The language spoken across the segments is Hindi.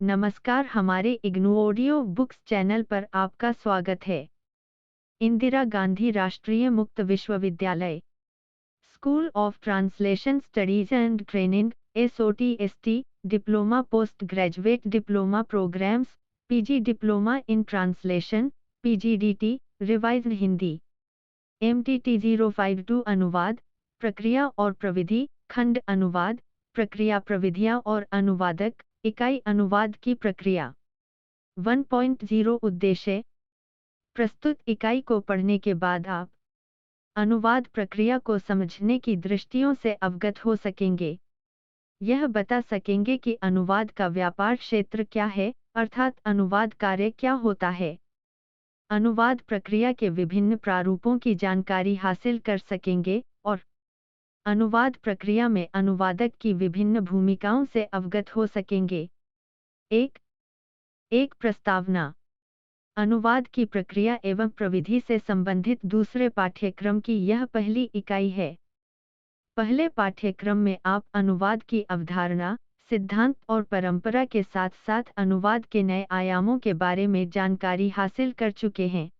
नमस्कार, हमारे इग्नू ऑडियो बुक्स चैनल पर आपका स्वागत है। Indira Gandhi Rashtriya Mukt Vishwavidyalaya, school of translation studies and training, SOTST, diploma post graduate diploma programmes, PG diploma in translation, PGDT, revised Hindi, MTT 052 अनुवाद, प्रक्रिया और प्रविधि, खंड अनुवाद, प्रक्रिया प्रविधियाँ और अनुवादक, इकाई अनुवाद की प्रक्रिया। 1.0 उद्देश्य। प्रस्तुत इकाई को पढ़ने के बाद आप अनुवाद प्रक्रिया को समझने की दृष्टियों से अवगत हो सकेंगे। यह बता सकेंगे कि अनुवाद का व्यापार क्षेत्र क्या है, अर्थात अनुवाद कार्य क्या होता है। अनुवाद प्रक्रिया के विभिन्न प्रारूपों की जानकारी हासिल कर सकेंगे और अनुवाद प्रक्रिया में अनुवादक की विभिन्न भूमिकाओं से अवगत हो सकेंगे। एक प्रस्तावना। अनुवाद की प्रक्रिया एवं प्रविधि से संबंधित दूसरे पाठ्यक्रम की यह पहली इकाई है। पहले पाठ्यक्रम में आप अनुवाद की अवधारणा, सिद्धांत और परंपरा के साथ साथ अनुवाद के नए आयामों के बारे में जानकारी हासिल कर चुके हैं।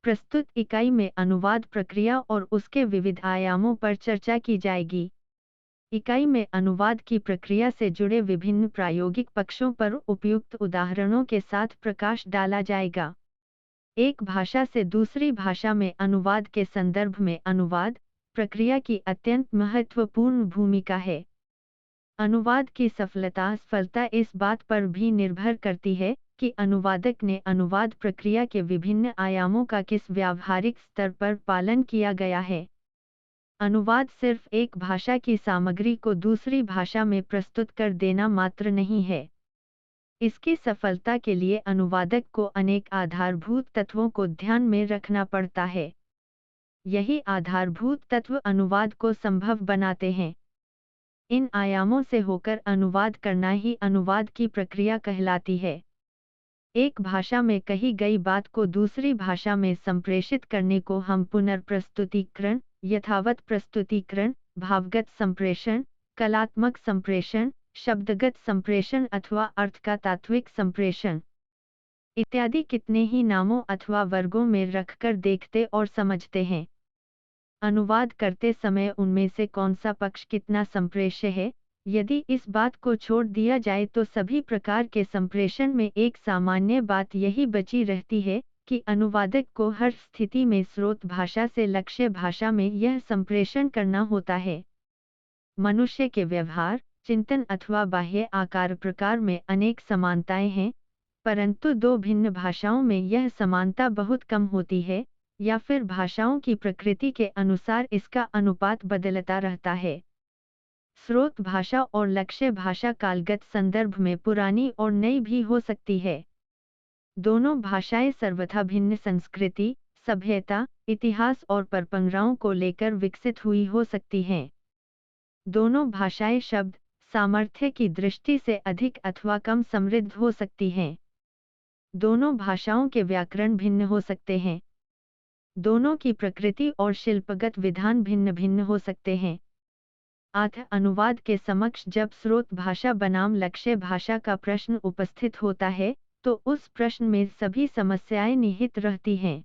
प्रस्तुत इकाई में अनुवाद प्रक्रिया और उसके विविध आयामों पर चर्चा की जाएगी। इकाई में अनुवाद की प्रक्रिया से जुड़े विभिन्न प्रायोगिक पक्षों पर उपयुक्त उदाहरणों के साथ प्रकाश डाला जाएगा। एक भाषा से दूसरी भाषा में अनुवाद के संदर्भ में अनुवाद प्रक्रिया की अत्यंत महत्वपूर्ण भूमिका है। अनुवाद की सफलता इस बात पर भी निर्भर करती है कि अनुवादक ने अनुवाद प्रक्रिया के विभिन्न आयामों का किस व्यावहारिक स्तर पर पालन किया गया है। अनुवाद सिर्फ एक भाषा की सामग्री को दूसरी भाषा में प्रस्तुत कर देना मात्र नहीं है। इसकी सफलता के लिए अनुवादक को अनेक आधारभूत तत्वों को ध्यान में रखना पड़ता है। यही आधारभूत तत्व अनुवाद को संभव बनाते हैं। इन आयामों से होकर अनुवाद करना ही अनुवाद की प्रक्रिया कहलाती है। एक भाषा में कही गई बात को दूसरी भाषा में संप्रेषित करने को हम पुनर्प्रस्तुतीकरण, यथावत प्रस्तुतीकरण, भावगत संप्रेषण, कलात्मक संप्रेषण, शब्दगत संप्रेषण अथवा अर्थ का तात्विक संप्रेषण इत्यादि कितने ही नामों अथवा वर्गों में रखकर देखते और समझते हैं। अनुवाद करते समय उनमें से कौन सा पक्ष कितना संप्रेष्य है, यदि इस बात को छोड़ दिया जाए तो सभी प्रकार के संप्रेषण में एक सामान्य बात यही बची रहती है कि अनुवादक को हर स्थिति में स्रोत भाषा से लक्ष्य भाषा में यह संप्रेषण करना होता है। मनुष्य के व्यवहार, चिंतन अथवा बाह्य आकार प्रकार में अनेक समानताएं हैं, परंतु दो भिन्न भाषाओं में यह समानता बहुत कम होती है, या फिर भाषाओं की प्रकृति के अनुसार इसका अनुपात बदलता रहता है। स्रोत भाषा और लक्ष्य भाषा कालगत संदर्भ में पुरानी और नई भी हो सकती है। दोनों भाषाएं सर्वथा भिन्न संस्कृति, सभ्यता, इतिहास और परंपराओं को लेकर विकसित हुई हो सकती हैं। दोनों भाषाएं शब्द सामर्थ्य की दृष्टि से अधिक अथवा कम समृद्ध हो सकती हैं। दोनों भाषाओं के व्याकरण भिन्न हो सकते हैं। दोनों की प्रकृति और शिल्पगत विधान भिन्न भिन्न हो सकते हैं। अनुवाद के समक्ष जब स्रोत भाषा बनाम लक्ष्य भाषा का प्रश्न उपस्थित होता है, तो उस प्रश्न में सभी समस्याएं निहित रहती हैं।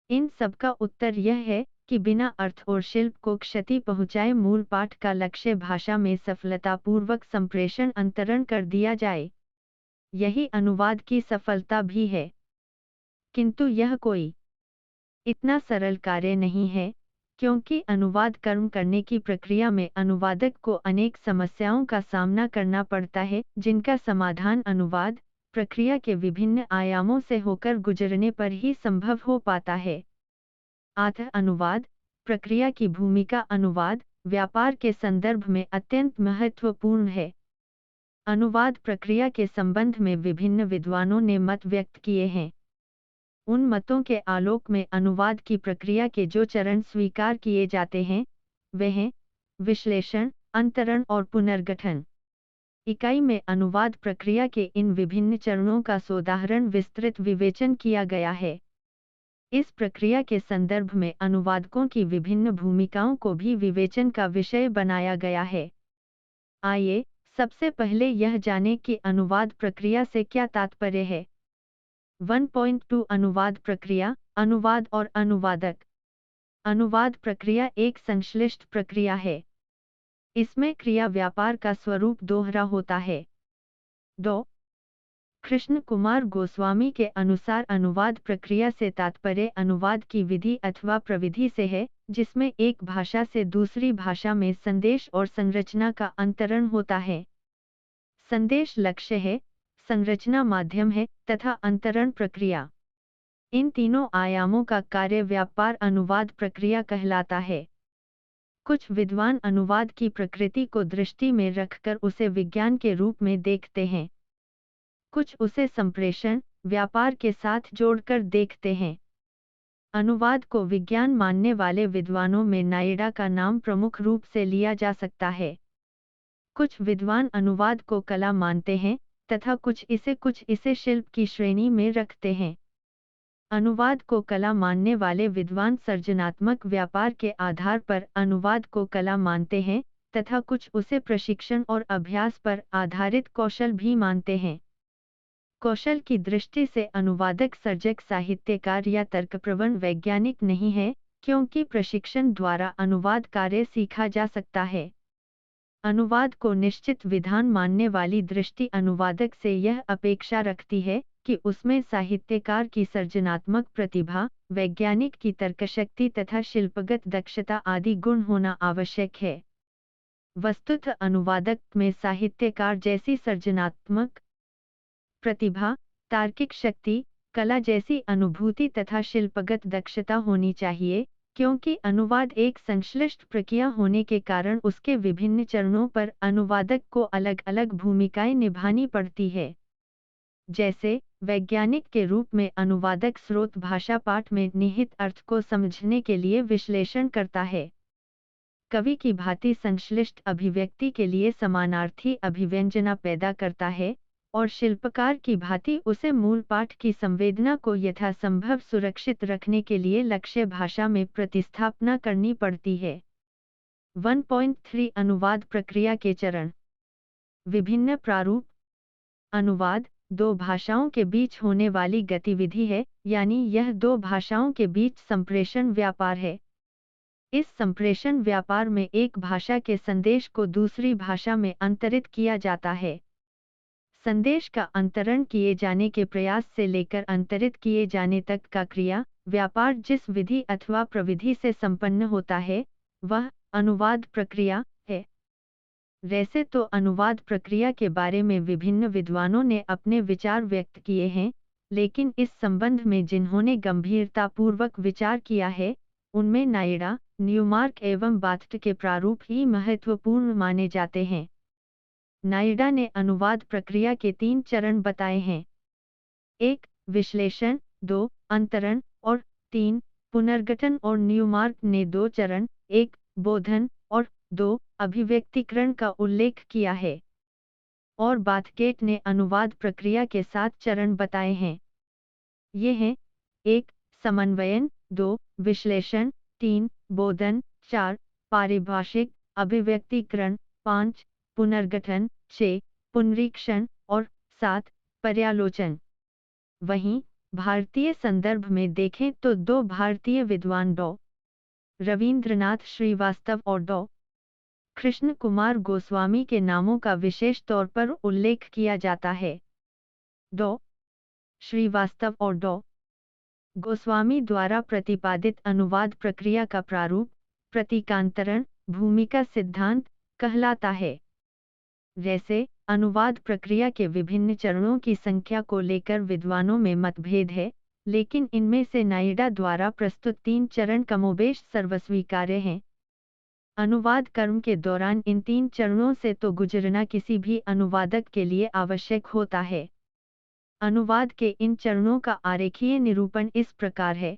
इन सब का उत्तर यह है कि बिना अर्थ और शिल्प को क्षति पहुँचाए मूल पाठ का लक्ष्य भाषा में सफलतापूर्वक संप्रेषण अंतरण कर दिया जाए। यही अनुवाद की सफलता भी है। किंतु यह कोई इतना सरल कार्य नहीं है, क्योंकि अनुवाद कर्म करने की प्रक्रिया में अनुवादक को अनेक समस्याओं का सामना करना पड़ता है, जिनका समाधान अनुवाद प्रक्रिया के विभिन्न आयामों से होकर गुजरने पर ही संभव हो पाता है। अनुवाद प्रक्रिया की भूमिका अनुवाद व्यापार के संदर्भ में अत्यंत महत्वपूर्ण है। अनुवाद प्रक्रिया के संबंध में विभिन्न विद्वानों ने मत व्यक्त किए हैं। उन मतों के आलोक में अनुवाद की प्रक्रिया के जो चरण स्वीकार किए जाते हैं, वे हैं विश्लेषण, अंतरण और पुनर्गठन। इकाई में अनुवाद प्रक्रिया के इन विभिन्न चरणों का सोदाहरण विस्तृत विवेचन किया गया है। इस प्रक्रिया के संदर्भ में अनुवादकों की विभिन्न भूमिकाओं को भी विवेचन का विषय बनाया गया है। आइए सबसे पहले यह जानें कि अनुवाद प्रक्रिया से क्या तात्पर्य है। 1.2 अनुवाद प्रक्रिया, अनुवाद और अनुवादक। अनुवाद प्रक्रिया एक संश्लिष्ट प्रक्रिया है। इसमें क्रिया व्यापार का स्वरूप दोहरा होता है। डॉ. कृष्ण कुमार गोस्वामी के अनुसार अनुवाद प्रक्रिया से तात्पर्य अनुवाद की विधि अथवा प्रविधि से है, जिसमें एक भाषा से दूसरी भाषा में संदेश और संरचना का अंतरण होता है। संदेश लक्ष्य है, संरचना माध्यम है तथा अंतरण प्रक्रिया। इन तीनों आयामों का कार्य व्यापार अनुवाद प्रक्रिया कहलाता है। कुछ विद्वान अनुवाद की प्रकृति को दृष्टि में रखकर उसे विज्ञान के रूप में देखते हैं। कुछ उसे संप्रेषण, व्यापार के साथ जोड़कर देखते हैं। अनुवाद को विज्ञान मानने वाले विद्वानों में नायडा का नाम प्रमुख रूप से लिया जा सकता है। कुछ विद्वान अनुवाद को कला मानते हैं तथा कुछ इसे शिल्प की श्रेणी में रखते हैं। अनुवाद को कला मानने वाले विद्वान सृजनात्मक व्यापार के आधार पर अनुवाद को कला मानते हैं तथा कुछ उसे प्रशिक्षण और अभ्यास पर आधारित कौशल भी मानते हैं। कौशल की दृष्टि से अनुवादक सर्जक साहित्यकार या तर्कप्रवण वैज्ञानिक नहीं है, क्योंकि प्रशिक्षण द्वारा अनुवाद कार्य सीखा जा सकता है। अनुवाद को निश्चित विधान मानने वाली दृष्टि अनुवादक से यह अपेक्षा रखती है कि उसमें साहित्यकार की सृजनात्मक प्रतिभा, वैज्ञानिक की तर्कशक्ति तथा शिल्पगत दक्षता आदि गुण होना आवश्यक है। वस्तुतः अनुवादक में साहित्यकार जैसी सृजनात्मक प्रतिभा, तार्किक शक्ति, कला जैसी अनुभूति तथा शिल्पगत दक्षता होनी चाहिए, क्योंकि अनुवाद एक संश्लिष्ट प्रक्रिया होने के कारण उसके विभिन्न चरणों पर अनुवादक को अलग-अलग भूमिकाएं निभानी पड़ती है। जैसे, वैज्ञानिक के रूप में अनुवादक स्रोत भाषा पाठ में निहित अर्थ को समझने के लिए विश्लेषण करता है। कवि की भांति संश्लिष्ट अभिव्यक्ति के लिए समानार्थी अभिव्यंजना पैदा करता है, और शिल्पकार की भांति उसे मूल पाठ की संवेदना को यथासंभव सुरक्षित रखने के लिए लक्ष्य भाषा में प्रतिस्थापना करनी पड़ती है। 1.3 अनुवाद प्रक्रिया के चरण। विभिन्न प्रारूप। अनुवाद दो भाषाओं के बीच होने वाली गतिविधि है, यानी यह दो भाषाओं के बीच संप्रेषण व्यापार है। इस संप्रेषण व्यापार में एक भाषा के संदेश को दूसरी भाषा में अंतरित किया जाता है। संदेश का अंतरण किए जाने के प्रयास से लेकर अंतरित किए जाने तक का क्रिया व्यापार जिस विधि अथवा प्रविधि से संपन्न होता है, वह अनुवाद प्रक्रिया है। वैसे तो अनुवाद प्रक्रिया के बारे में विभिन्न विद्वानों ने अपने विचार व्यक्त किए हैं, लेकिन इस संबंध में जिन्होंने गंभीरतापूर्वक विचार किया है, उनमें नायडा, न्यूमार्क एवं बाथ्ट के प्रारूप ही महत्वपूर्ण माने जाते हैं। नायडा ने अनुवाद प्रक्रिया के 3 चरण बताए हैं। 1. विश्लेषण, 2. अंतरण और 3. पुनर्गठन। और न्यूमार्क ने 2 चरण, 1. बोधन और 2. अभिव्यक्तिकरण का उल्लेख किया है। और बाथगेट ने अनुवाद प्रक्रिया के 7 चरण बताए हैं। ये हैं: 1. समन्वयन, 2. विश्लेषण, 3. बोधन, 4. पारिभाषिक अभिव्यक्तिकरण, 5. पुनर्गठन, 6. पुनरीक्षण और 7. पर्यालोचन। वहीं भारतीय संदर्भ में देखें तो 2 भारतीय विद्वान डॉ. रवींद्रनाथ श्रीवास्तव और डॉ. कृष्ण कुमार गोस्वामी के नामों का विशेष तौर पर उल्लेख किया जाता है। डॉ. श्रीवास्तव और डॉ. गोस्वामी द्वारा प्रतिपादित अनुवाद प्रक्रिया का प्रारूप प्रतीकांतरण भूमिका सिद्धांत कहलाता है। वैसे अनुवाद प्रक्रिया के विभिन्न चरणों की संख्या को लेकर विद्वानों में मतभेद है, लेकिन इनमें से नायडा द्वारा प्रस्तुत 3 चरण कमोबेश सर्वस्वीकार्य हैं। अनुवाद कर्म के दौरान इन 3 चरणों से तो गुजरना किसी भी अनुवादक के लिए आवश्यक होता है। अनुवाद के इन चरणों का आरेखीय निरूपण इस प्रकार है।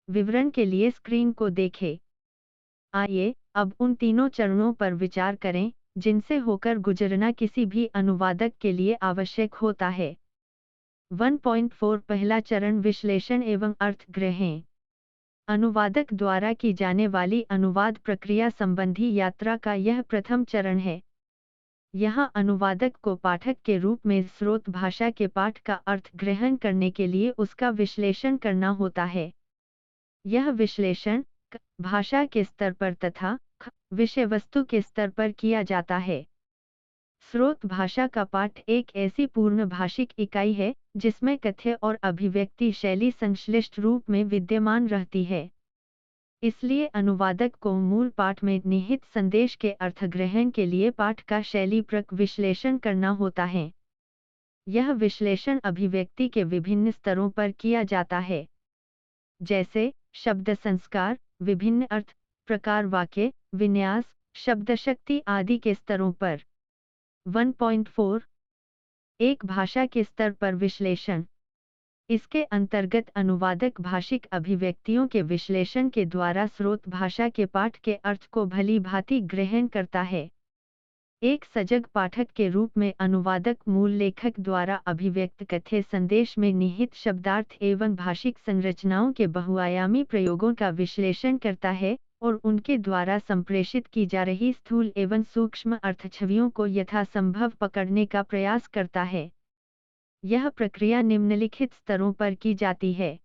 विवरण के लिए स्क्रीन को देखें। आइए अब उन तीनों चरणों पर विचार करें जिनसे होकर गुजरना किसी भी अनुवादक के लिए आवश्यक होता है। 1.4 पहला चरण विश्लेषण एवं अर्थ ग्रहण। अनुवादक द्वारा की जाने वाली अनुवाद प्रक्रिया संबंधी यात्रा का यह प्रथम चरण है। यहाँ अनुवादक को पाठक के रूप में स्रोत भाषा के पाठ का अर्थ ग्रहण करने के लिए उसका विश्लेषण करना होता है। यह विश्लेषण भाषा के स्तर पर तथा विषय वस्तु के स्तर पर किया जाता है। स्रोत भाषा का पाठ एक ऐसी पूर्ण भाषिक इकाई है जिसमें कथ्य और अभिव्यक्ति शैली संश्लिष्ट रूप में विद्यमान रहती है। इसलिए अनुवादक को मूल पाठ में निहित संदेश के अर्थग्रहण के लिए पाठ का शैलीप्रक विश्लेषण करना होता है। यह विश्लेषण अभिव्यक्ति के विभिन्न स्तरों पर किया जाता है, जैसे शब्द संस्कार, विभिन्न अर्थ, प्रकार, वाक्य विन्यास, शब्द शक्ति आदि के स्तरों पर। 1.4 एक भाषा के स्तर पर विश्लेषण। इसके अंतर्गत अनुवादक भाषिक अभिव्यक्तियों के विश्लेषण के द्वारा स्रोत भाषा के पाठ के अर्थ को भली भांति ग्रहण करता है। एक सजग पाठक के रूप में अनुवादक मूल लेखक द्वारा अभिव्यक्त कथ्य संदेश में निहित शब्दार्थ एवं भाषिक संरचनाओं के बहुआयामी प्रयोगों का विश्लेषण करता है और उनके द्वारा संप्रेषित की जा रही स्थूल एवं सूक्ष्म अर्थछवियों को यथासंभव पकड़ने का प्रयास करता है। यह प्रक्रिया निम्नलिखित स्तरों पर की जाती है।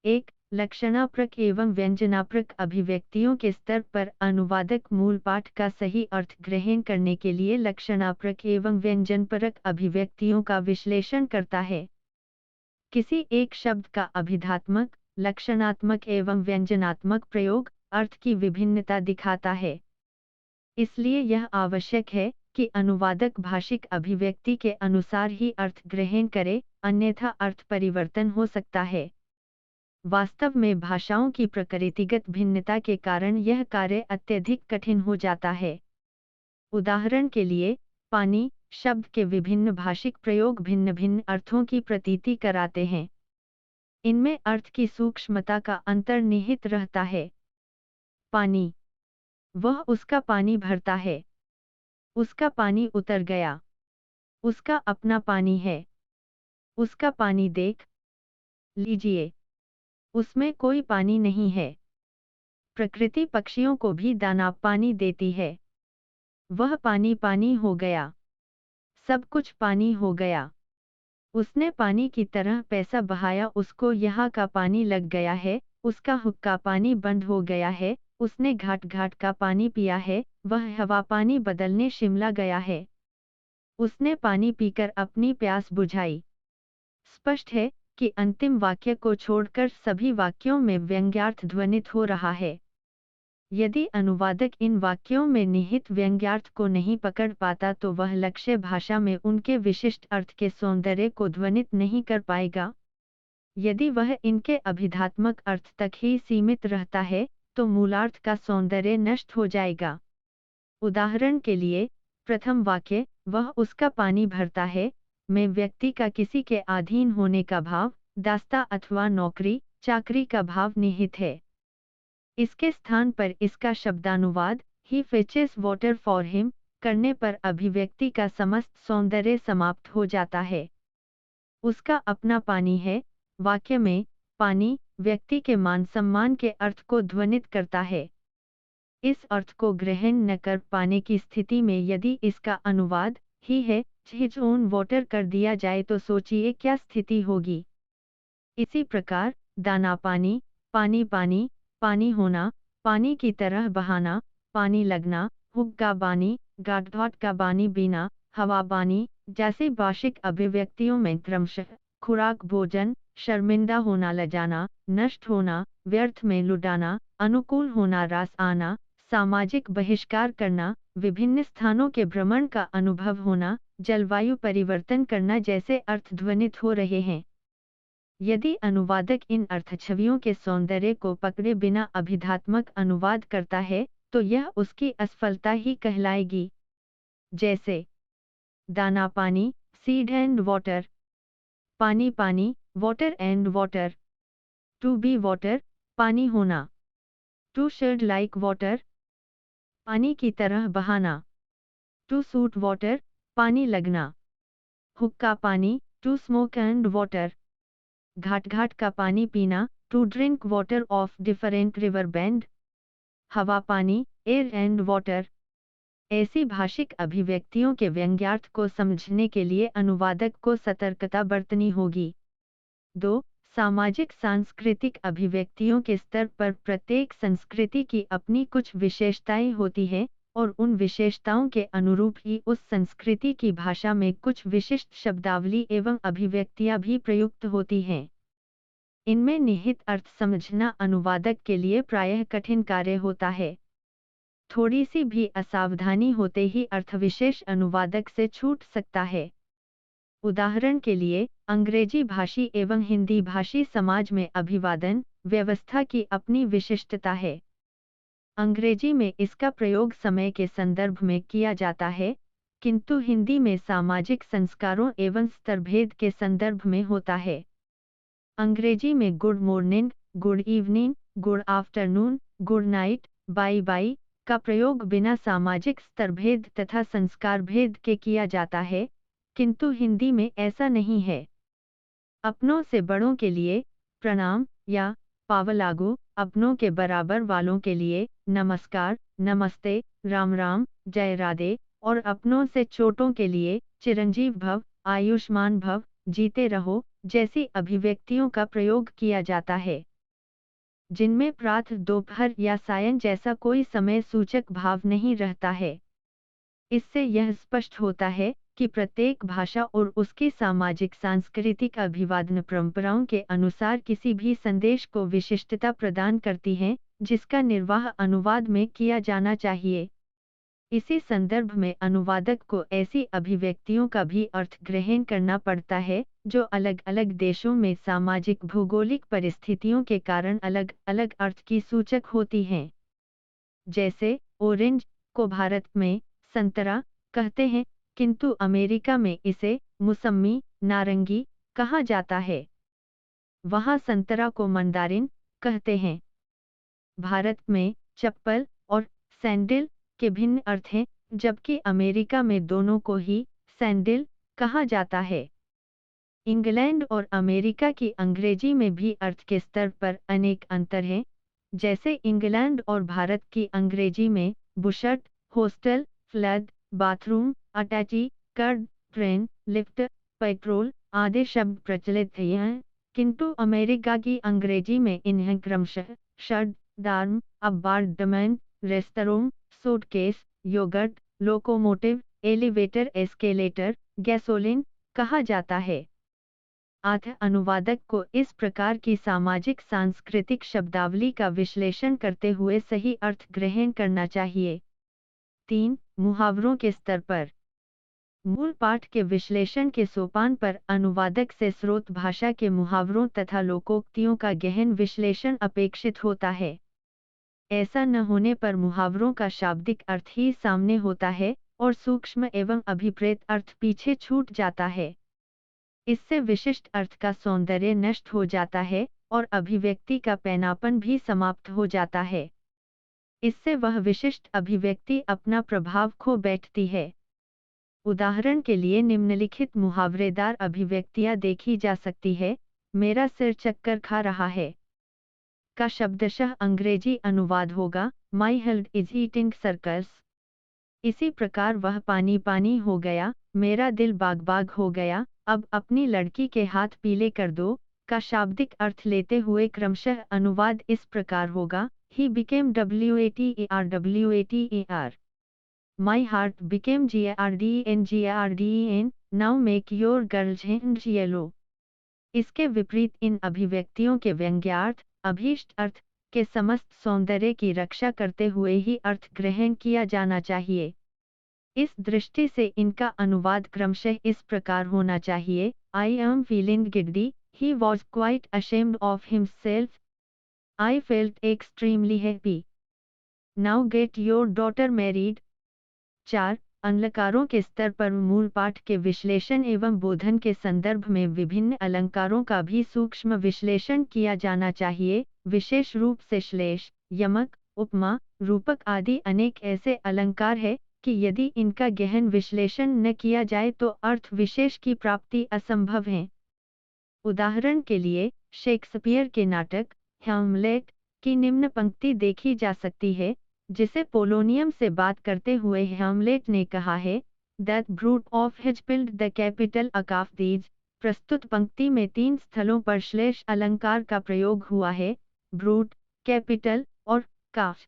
1. लक्षणाप्रक एवं व्यंजनाप्रक अभिव्यक्तियों के स्तर पर अनुवादक मूल पाठ का सही अर्थ ग्रहण करने के लिए लक्षणाप्रक एवं व्यंजनपरक अभिव्यक्तियों का विश्लेषण करता है। किसी एक शब्द का अभिधात्मक, लक्षणात्मक एवं व्यंजनात्मक प्रयोग अर्थ की विभिन्नता दिखाता है। इसलिए यह आवश्यक है कि अनुवादक भाषिक अभिव्यक्ति के अनुसार ही अर्थ ग्रहण करे, अन्यथा अर्थ परिवर्तन हो सकता है। वास्तव में भाषाओं की प्रकृतिगत भिन्नता के कारण यह कार्य अत्यधिक कठिन हो जाता है। उदाहरण के लिए, पानी शब्द के विभिन्न भाषिक प्रयोग भिन्न भिन्न अर्थों की प्रतीति कराते हैं। इनमें अर्थ की सूक्ष्मता का अंतर्निहित रहता है। पानी, वह उसका पानी भरता है। उसका पानी उतर गया। उसका अपना पानी है। उसका पानी देख लीजिए, उसमें कोई पानी नहीं है। प्रकृति पक्षियों को भी दाना पानी देती है। वह पानी पानी हो गया। सब कुछ पानी हो गया। उसने पानी की तरह पैसा बहाया, उसको यहाँ का पानी लग गया है। उसका हुक्का पानी बंद हो गया है। उसने घाट घाट का पानी पिया है। वह हवा पानी बदलने शिमला गया है। उसने पानी पीकर अपनी प्यास बुझाई। स्पष्ट है कि अंतिम वाक्य को छोड़कर सभी वाक्यों में व्यंग्यार्थ ध्वनित हो रहा है। यदि अनुवादक इन वाक्यों में निहित व्यंग्यार्थ को नहीं पकड़ पाता तो वह लक्ष्य भाषा में उनके विशिष्ट अर्थ के सौंदर्य को ध्वनित नहीं कर पाएगा। यदि वह इनके अभिधात्मक अर्थ तक ही सीमित रहता है तो मूलार्थ का सौंदर्य नष्ट हो जाएगा। उदाहरण के लिए, प्रथम वाक्य वह उसका पानी भरता है में व्यक्ति का किसी के अधीन होने का भाव, दास्ता अथवा नौकरी चाकरी का भाव निहित है। इसके स्थान पर इसका शब्दानुवाद ही फेचेस वाटर फॉर हिम करने पर अभिव्यक्ति का समस्त सौंदर्य समाप्त हो जाता है। उसका अपना पानी है वाक्य में पानी व्यक्ति के मान सम्मान के अर्थ को ध्वनित करता है। इस अर्थ को ग्रहण न कर पाने की स्थिति में यदि इसका अनुवाद ही है हिज ओन वाटर कर दिया जाए तो सोचिए क्या स्थिति होगी। इसी प्रकार दाना पानी, पानी पानी, पानी होना, पानी की तरह बहाना, पानी लगना, हुक्का बानी, गाढ़ का बानी बीना, हवा बानी जैसे भाषिक अभिव्यक्तियों में क्रमशः खुराक भोजन, शर्मिंदा होना लजाना, नष्ट होना, व्यर्थ में लुटाना, अनुकूल होना रास आना, सामाजिक बहिष्कार करना, विभिन्न स्थानों के भ्रमण का अनुभव होना, जलवायु परिवर्तन करना जैसे अर्थ ध्वनित हो रहे हैं। यदि अनुवादक इन अर्थछवियों के सौंदर्य को पकड़े बिना अभिधात्मक अनुवाद करता है तो यह उसकी असफलता ही कहलाएगी। जैसे दाना पानी, सीड एंड वाटर, पानी पानी, water and water, to be water, पानी होना, टू शेड लाइक वाटर, पानी की तरह बहाना, टू सूट वाटर, पानी लगना, हुक्का पानी, टू स्मोक एंड वाटर, घाट घाट का पानी पीना, to drink water of different river band, हवा पानी, एयर एंड वाटर, ऐसी भाषिक अभिव्यक्तियों के व्यंग्यार्थ को समझने के लिए अनुवादक को सतर्कता बरतनी होगी। 2. सामाजिक सांस्कृतिक अभिव्यक्तियों के स्तर पर प्रत्येक संस्कृति की अपनी कुछ विशेषताएं होती हैं और उन विशेषताओं के अनुरूप ही उस संस्कृति की भाषा में कुछ विशिष्ट शब्दावली एवं अभिव्यक्तियां भी प्रयुक्त होती हैं। इनमें निहित अर्थ समझना अनुवादक के लिए प्रायः कठिन कार्य होता है। थोड़ी सी भी असावधानी होते ही अर्थविशेष अनुवादक से छूट सकता है। उदाहरण के लिए, अंग्रेजी भाषी एवं हिंदी भाषी समाज में अभिवादन व्यवस्था की अपनी विशिष्टता है। अंग्रेजी में इसका प्रयोग समय के संदर्भ में किया जाता है, किंतु हिंदी में सामाजिक संस्कारों एवं स्तरभेद के संदर्भ में होता है। अंग्रेजी में good morning, good evening, good afternoon, good night, bye bye का प्रयोग बिना सामाजिक स्तरभेद तथा संस्कार भेद के किया जाता है, किंतु हिंदी में ऐसा नहीं है। अपनों से बड़ों के लिए प्रणाम या पावलागू, अपनों के बराबर वालों के लिए नमस्कार, नमस्ते, राम राम, जय राधे और अपनों से छोटों के लिए चिरंजीव भव, आयुष्मान भव, जीते रहो जैसी अभिव्यक्तियों का प्रयोग किया जाता है, जिनमें प्रातः दोपहर या सायं जैसा कोई समय सूचक भाव नहीं रहता है। इससे यह स्पष्ट होता है कि प्रत्येक भाषा और उसकी सामाजिक सांस्कृतिक अभिवादन परंपराओं के अनुसार किसी भी संदेश को विशिष्टता प्रदान करती हैं, जिसका निर्वाह अनुवाद में किया जाना चाहिए। इसी संदर्भ में अनुवादक को ऐसी अभिव्यक्तियों का भी अर्थ ग्रहण करना पड़ता है, जो अलग अलग देशों में सामाजिक भौगोलिक परिस्थितियों के कारण अलग अलग अर्थ की सूचक होती हैं। जैसे, ऑरेंज को भारत में संतरा कहते हैं, किंतु अमेरिका में इसे मौसमी, नारंगी कहा जाता है। वहाँ संतरा को मंदारिन कहते हैं। भारत में चप्पल और सैंडल के भिन्न अर्थ हैं, जबकि अमेरिका में दोनों को ही सैंडल कहा जाता है। इंग्लैंड और अमेरिका की अंग्रेजी में भी अर्थ के स्तर पर अनेक अंतर हैं, जैसे इंग्लैंड और भारत की अंग्रेजी में बुशर्ट, हॉस्टल, फ्लड, बाथरूम, अटैची, कर्ड, ट्रेन, लिफ्ट, पेट्रोल आदि शब्द प्रचलित हैं, किंतु अमेरिका की अंग्रेजी में इन्हें क्रमशः shirt, dorm, apartment, restaurant, suitcase, yoghurt, locomotive, elevator, escalator, gasoline कहा जाता है। अतः अनुवादक को इस प्रकार की सामाजिक सांस्कृतिक शब्दावली का विश्लेषण करते हुए सही अर्थ ग्रहण करना चाहिए। 3. मुहावरों के स्तर पर मूल पाठ के विश्लेषण के सोपान पर अनुवादक से स्रोत भाषा के मुहावरों तथा लोकोक्तियों का गहन विश्लेषण अपेक्षित होता है। ऐसा न होने पर मुहावरों का शाब्दिक अर्थ ही सामने होता है और सूक्ष्म एवं अभिप्रेत अर्थ पीछे छूट जाता है। इससे विशिष्ट अर्थ का सौंदर्य नष्ट हो जाता है और अभिव्यक्ति का पैनापन भी समाप्त हो जाता है। इससे वह विशिष्ट अभिव्यक्ति अपना प्रभाव खो बैठती है। उदाहरण के लिए निम्नलिखित मुहावरेदार अभिव्यक्तियां देखी जा सकती है। मेरा सिर चक्कर खा रहा है का शब्दशः अंग्रेजी अनुवाद होगा, my health is eating circus. इसी प्रकार वह पानी पानी हो गया, मेरा दिल बाग बाग हो गया, अब अपनी लड़की के हाथ पीले कर दो का शाब्दिक अर्थ लेते हुए क्रमशः अनुवाद इस प्रकार होगा, he became water, my heart became garden, now make your girl's hands yellow। इसके विपरीत इन अभिव्यक्तियों के व्यंग्यार्थ अभीष्ट अर्थ के समस्त सौंदर्य की रक्षा करते हुए ही अर्थ ग्रहण किया जाना चाहिए। इस दृष्टि से इनका अनुवाद क्रमशः इस प्रकार होना चाहिए, I am feeling giddy, he was quite ashamed of himself, I felt extremely happy, now get your daughter married। 4. अलंकारों के स्तर पर मूल पाठ के विश्लेषण एवं बोधन के संदर्भ में विभिन्न अलंकारों का भी सूक्ष्म विश्लेषण किया जाना चाहिए, विशेष रूप से श्लेष, यमक, उपमा, रूपक आदि अनेक ऐसे अलंकार हैं कि यदि इनका गहन विश्लेषण न किया जाए तो अर्थ विशेष की प्राप्ति असंभव है। उदाहरण के लिए शेक्सपियर के नाटक हैमलेट की निम्न पंक्ति देखी जा सकती है, जिसे पोलोनियम से बात करते हुए हैमलेट ने कहा है, दैट ब्रूट ऑफ हिजपिल्ड द कैपिटल अकाफ दीज। प्रस्तुत पंक्ति में 3 स्थलों पर श्लेष अलंकार का प्रयोग हुआ है, ब्रूट, कैपिटल और काफ।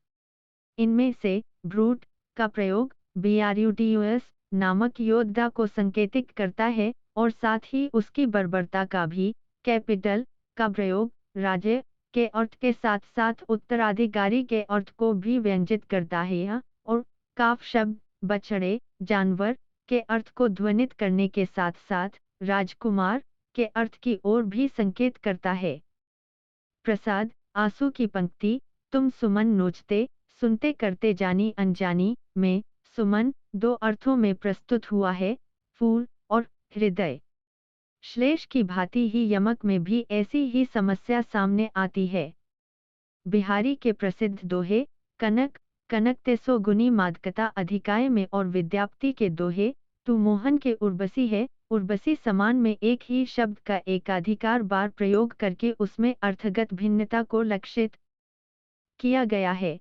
इनमें से ब्रूट का प्रयोग ब्रूटस नामक योद्धा को संकेतित करता है और साथ ही उसकी बर्बरता का भी। कैपिटल का प्रयोग राज्य के अर्थ के साथ साथ उत्तराधिकारी के अर्थ को भी व्यंजित करता है और काफ शब्द बछड़े जानवर के अर्थ को ध्वनित करने के साथ साथ राजकुमार के अर्थ की ओर भी संकेत करता है। प्रसाद आंसू की पंक्ति, तुम सुमन नोचते सुनते करते जानी अनजानी में सुमन 2 अर्थों में प्रस्तुत हुआ है, फूल और हृदय। श्लेष की भांति ही यमक में भी ऐसी ही समस्या सामने आती है। बिहारी के प्रसिद्ध दोहे कनक कनक ते सो गुनी मादकता अधिकाय में और विद्यापति के दोहे तू मोहन के उर्वशी है, उर्वशी समान में एक ही शब्द का एकाधिकार बार प्रयोग करके उसमें अर्थगत भिन्नता को लक्षित किया गया है।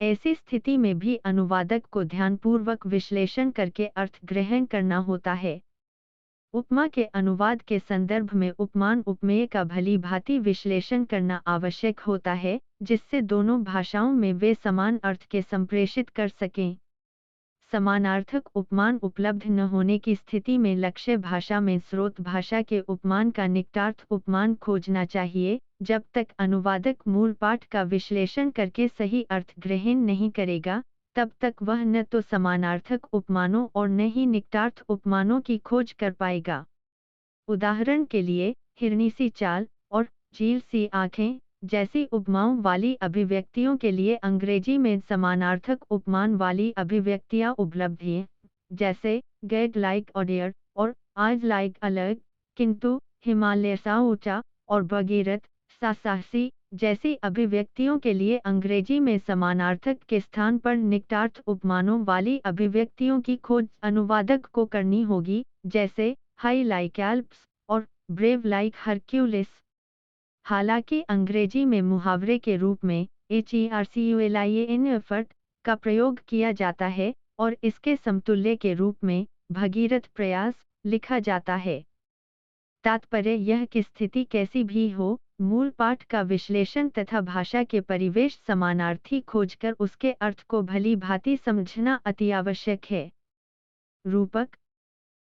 ऐसी स्थिति में भी अनुवादक को ध्यानपूर्वक विश्लेषण करके अर्थ ग्रहण करना होता है। उपमा के अनुवाद के संदर्भ में उपमान उपमेय का भली भांति विश्लेषण करना आवश्यक होता है, जिससे दोनों भाषाओं में वे समान अर्थ के संप्रेषित कर सकें। समानार्थक उपमान उपलब्ध न होने की स्थिति में लक्ष्य भाषा में स्रोत भाषा के उपमान का निकटार्थ उपमान खोजना चाहिए। जब तक अनुवादक मूल पाठ का विश्लेषण करके सही अर्थ ग्रहण नहीं करेगा, तब तक वह न तो समानार्थक उपमानों और न ही निकटार्थ उपमानों की खोज कर पाएगा। उदाहरण के लिए हिरनी सी चाल और झील सी आंखें जैसी उपमाओं वाली अभिव्यक्तियों के लिए अंग्रेजी में समानार्थक उपमान वाली अभिव्यक्तियां उपलब्ध हैं, जैसे गेट लाइक ऑडियर और आइज लाइक अलग, किंतु हिमालय सा ऊंचा और भगीरथ सा साहसी जैसी अभिव्यक्तियों के लिए अंग्रेजी में समानार्थक के स्थान पर निकटार्थ उपमानों वाली अभिव्यक्तियों की खोज अनुवादक को करनी होगी, जैसे हाई लाइक एल्प्स और ब्रेव लाइक हरक्यूलिस। हालांकि अंग्रेजी में मुहावरे के रूप में HERCULIAN एफर्ट का प्रयोग किया जाता है और इसके समतुल्य के रूप में भगीरथ प्रयास लिखा जाता है। तात्पर्य यह कि स्थिति कैसी भी हो, मूल पाठ का विश्लेषण तथा भाषा के परिवेश समानार्थी खोजकर उसके अर्थ को भली भांति समझना अति आवश्यक है। रूपक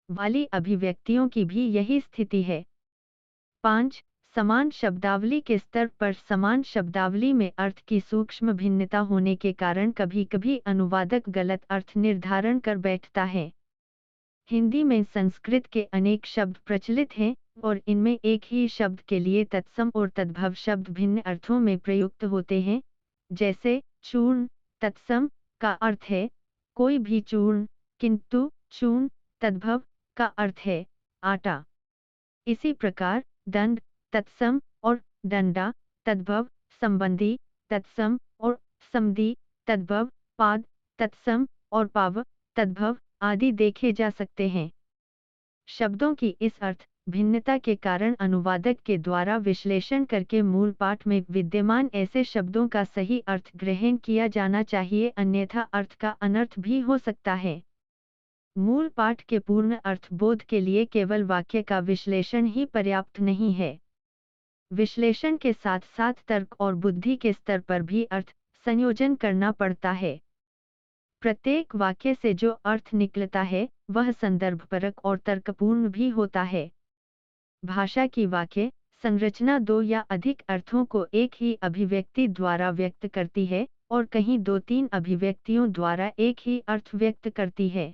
वाली अभिव्यक्तियों की भी यही स्थिति है। 5. समान शब्दावली के स्तर पर समान शब्दावली में अर्थ की सूक्ष्म भिन्नता होने के कारण कभी-कभी अनुवादक गलत अर्थ निर्धारण कर बैठता है। हिंदी में संस्कृत के अनेक शब्द प्रचलित हैं और इनमें एक ही शब्द के लिए तत्सम और तद्भव शब्द भिन्न अर्थों में प्रयुक्त होते हैं। जैसे चूर्ण तत्सम का अर्थ है कोई भी चूर्ण, किंतु चूर्ण तद्भव का अर्थ है आटा। इसी प्रकार दंड तत्सम और डंडा तद्भव संबंधी तत्सम और समधी तद्भव, पाद तत्सम और पाव तद्भव आदि देखे जा सकते हैं। शब्दों की इस अर्थ भिन्नता के कारण अनुवादक के द्वारा विश्लेषण करके मूल पाठ में विद्यमान ऐसे शब्दों का सही अर्थ ग्रहण किया जाना चाहिए, अन्यथा अर्थ का अनर्थ भी हो सकता है। मूल पाठ के पूर्ण अर्थबोध के लिए केवल वाक्य का विश्लेषण ही पर्याप्त नहीं है। विश्लेषण के साथ साथ तर्क और बुद्धि के स्तर पर भी अर्थ संयोजन करना पड़ता है। प्रत्येक वाक्य से जो अर्थ निकलता है वह संदर्भपरक और तर्कपूर्ण भी होता है। भाषा की वाक्य संरचना 2 या अधिक अर्थों को एक ही अभिव्यक्ति द्वारा व्यक्त करती है और कहीं 2-3 अभिव्यक्तियों द्वारा एक ही अर्थ व्यक्त करती है।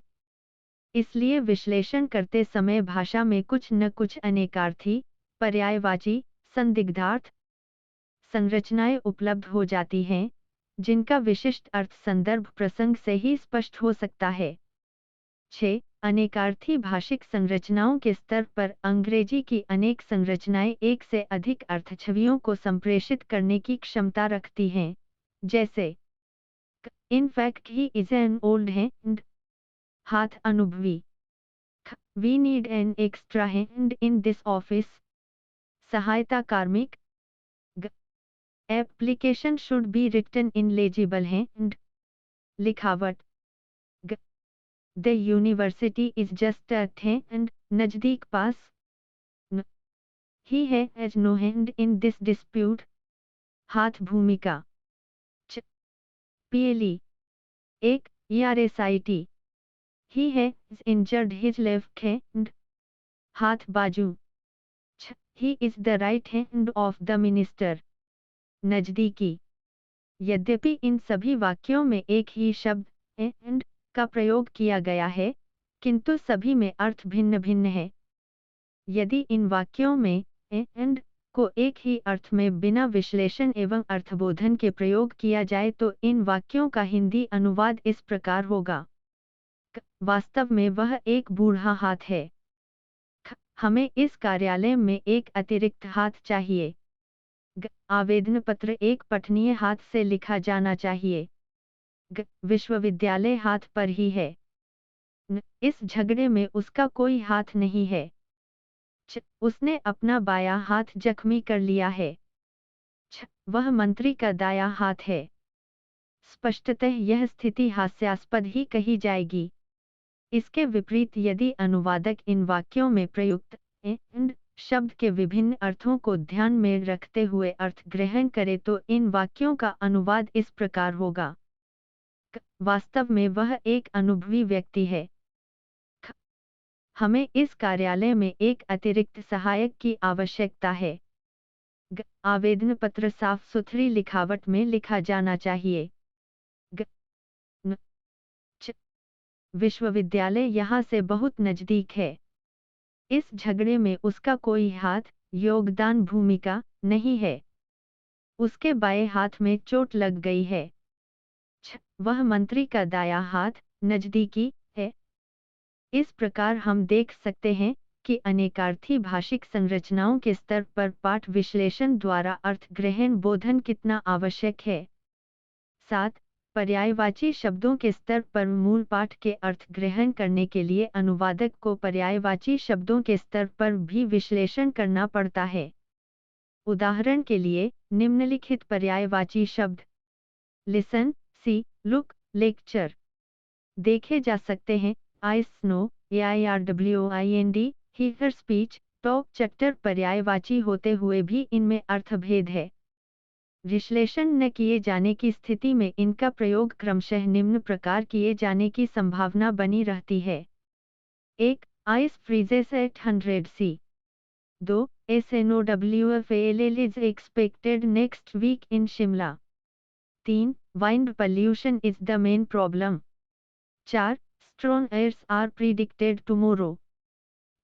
इसलिए विश्लेषण करते समय भाषा में कुछ न कुछ अनेकार्थी, पर्यायवाची, संदिग्धार्थ संरचनाएं उपलब्ध हो जाती हैं, जिनका विशिष्ट अर्थ संदर्भ प्रसंग से ही स्पष्ट हो सकता है। 6. अनेकार्थी भाषिक संरचनाओं के स्तर पर अंग्रेजी की अनेक संरचनाएं एक से अधिक अर्थ छवियों को संप्रेषित करने की क्षमता रखती हैं, जैसे in fact he is an old hand, हाथ अनुभवी, we need an extra hand in this office, सहायता कार्मिक, application should be written in legible hand. लिखावट। The university is just at hand, नजदीक पास। ही है has no hand in this dispute. हाथ भूमिका। PLE 1 ERSIT। ही है इंजर्ड हिज लेफ्ट हैंड। हाथ बाजू। He is the right hand of the minister. नजदीकी। यद्यपि इन सभी वाक्यों में एक ही शब्द एंड का प्रयोग किया गया है, किंतु सभी में अर्थ भिन्न भिन्न है। यदि इन वाक्यों में एंड को एक ही अर्थ में बिना विश्लेषण एवं अर्थबोधन के प्रयोग किया जाए तो इन वाक्यों का हिंदी अनुवाद इस प्रकार होगा। वास्तव में वह एक बूढ़ा हाथ है। हमें इस कार्यालय में एक अतिरिक्त हाथ चाहिए। आवेदन पत्र एक पठनीय हाथ से लिखा जाना चाहिए। विश्वविद्यालय हाथ पर ही है। इस झगड़े में उसका कोई हाथ नहीं है। उसने अपना बायां हाथ जख्मी कर लिया है। वह मंत्री का दायां हाथ है। स्पष्टतः यह स्थिति हास्यास्पद ही कही जाएगी। इसके विपरीत यदि अनुवादक इन वाक्यों में प्रयुक्त एंड शब्द के विभिन्न अर्थों को ध्यान में रखते हुए अर्थ ग्रहण करे तो इन वाक्यों का अनुवाद इस प्रकार होगा। वास्तव में वह एक अनुभवी व्यक्ति है। हमें इस कार्यालय में एक अतिरिक्त सहायक की आवश्यकता है। आवेदन पत्र साफ सुथरी लिखावट में लिखा जाना चाहिए। विश्वविद्यालय यहाँ से बहुत नजदीक है। इस झगड़े में उसका कोई हाथ योगदान भूमिका नहीं है। उसके बाएं हाथ में चोट लग गई है। वह मंत्री का दायां हाथ नजदीकी है। इस प्रकार हम देख सकते हैं कि अनेकार्थी भाषिक संरचनाओं के स्तर पर पाठ विश्लेषण द्वारा अर्थ ग्रहण बोधन कितना आवश्यक है। 7. पर्यायवाची शब्दों के स्तर पर मूल पाठ के अर्थ ग्रहण करने के लिए अनुवादक को पर्यायवाची शब्दों के स्तर पर भी विश्लेषण करना पड़ता है। उदाहरण के लिए निम्नलिखित पर्यायवाची शब्द लिसन, सी, लुक, लेक्चर देखे जा सकते हैं। आई स्नो, AIRWIND, hear speech, talk, chatter पर्यायवाची होते हुए भी इनमें अर्थभेद है। विश्लेषण न किए जाने की स्थिति में इनका प्रयोग क्रमशः निम्न प्रकार किए जाने की संभावना बनी रहती है। 1. Ice freezes at 100 C। 2. SNOWFALL is expected next week in Shimla। 3. Wind pollution is the main problem। 4. Strong airs are predicted tomorrow।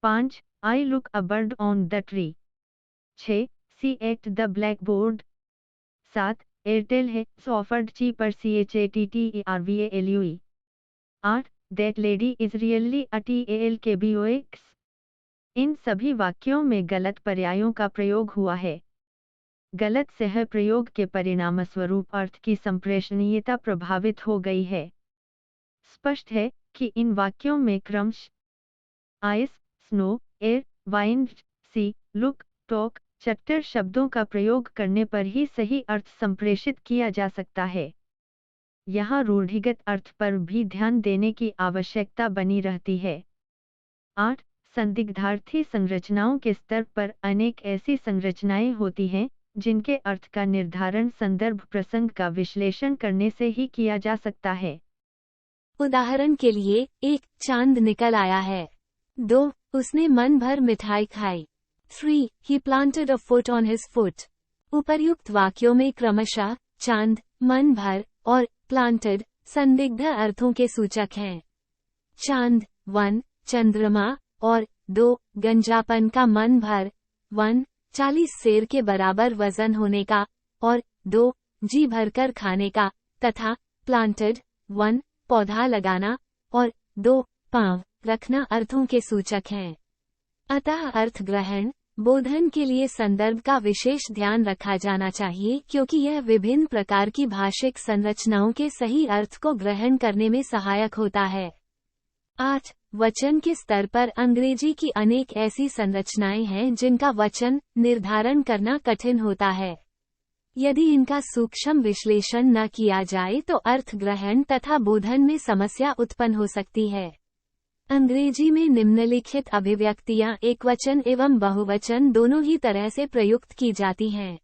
5. I look a bird on the tree। 6. See at the blackboard। 7. Airtel has offered cheaper CHATTERVALUE। 8. That lady is really a TALKBOX। इन सभी वाक्यों में गलत पर्यायों का प्रयोग हुआ है। गलत सह प्रयोग के परिणामस्वरूप अर्थ की संप्रेषणीयता प्रभावित हो गई है। स्पष्ट है कि इन वाक्यों में क्रमशः आइस, स्नो, एयर, वाइंड, सी, लुक, टॉक, चट्टर शब्दों का प्रयोग करने पर ही सही अर्थ संप्रेषित किया जा सकता है। यहाँ रूढ़िगत अर्थ पर भी ध्यान देने की आवश्यकता बनी रहती है। 8. संदिग्धार्थी संरचनाओं के स्तर पर अनेक ऐसी संरचनाएं होती हैं जिनके अर्थ का निर्धारण संदर्भ प्रसंग का विश्लेषण करने से ही किया जा सकता है। उदाहरण के लिए 1. चांद निकल आया है। 2. उसने मन भर मिठाई खाई। 3. He planted a foot on his foot। उपर्युक्त वाक्यों में क्रमशः चांद, मन भर और planted संदिग्ध अर्थों के सूचक हैं। चांद 1. चंद्रमा और 2. गंजापन का मन भर 1. 40 सेर के बराबर वजन होने का और 2. जी भरकर खाने का तथा planted 1. पौधा लगाना और 2. पांव रखना अर्थों के सूचक हैं। अतः अर्थ ग्रहण बोधन के लिए संदर्भ का विशेष ध्यान रखा जाना चाहिए क्योंकि यह विभिन्न प्रकार की भाषिक संरचनाओं के सही अर्थ को ग्रहण करने में सहायक होता है। 8. वचन के स्तर पर अंग्रेजी की अनेक ऐसी संरचनाएं हैं जिनका वचन निर्धारण करना कठिन होता है। यदि इनका सूक्ष्म विश्लेषण न किया जाए तो अर्थ ग्रहण तथा बोधन में समस्या उत्पन्न हो सकती है। अंग्रेजी में निम्नलिखित अभिव्यक्तियां एकवचन एवं बहुवचन दोनों ही तरह से प्रयुक्त की जाती हैं।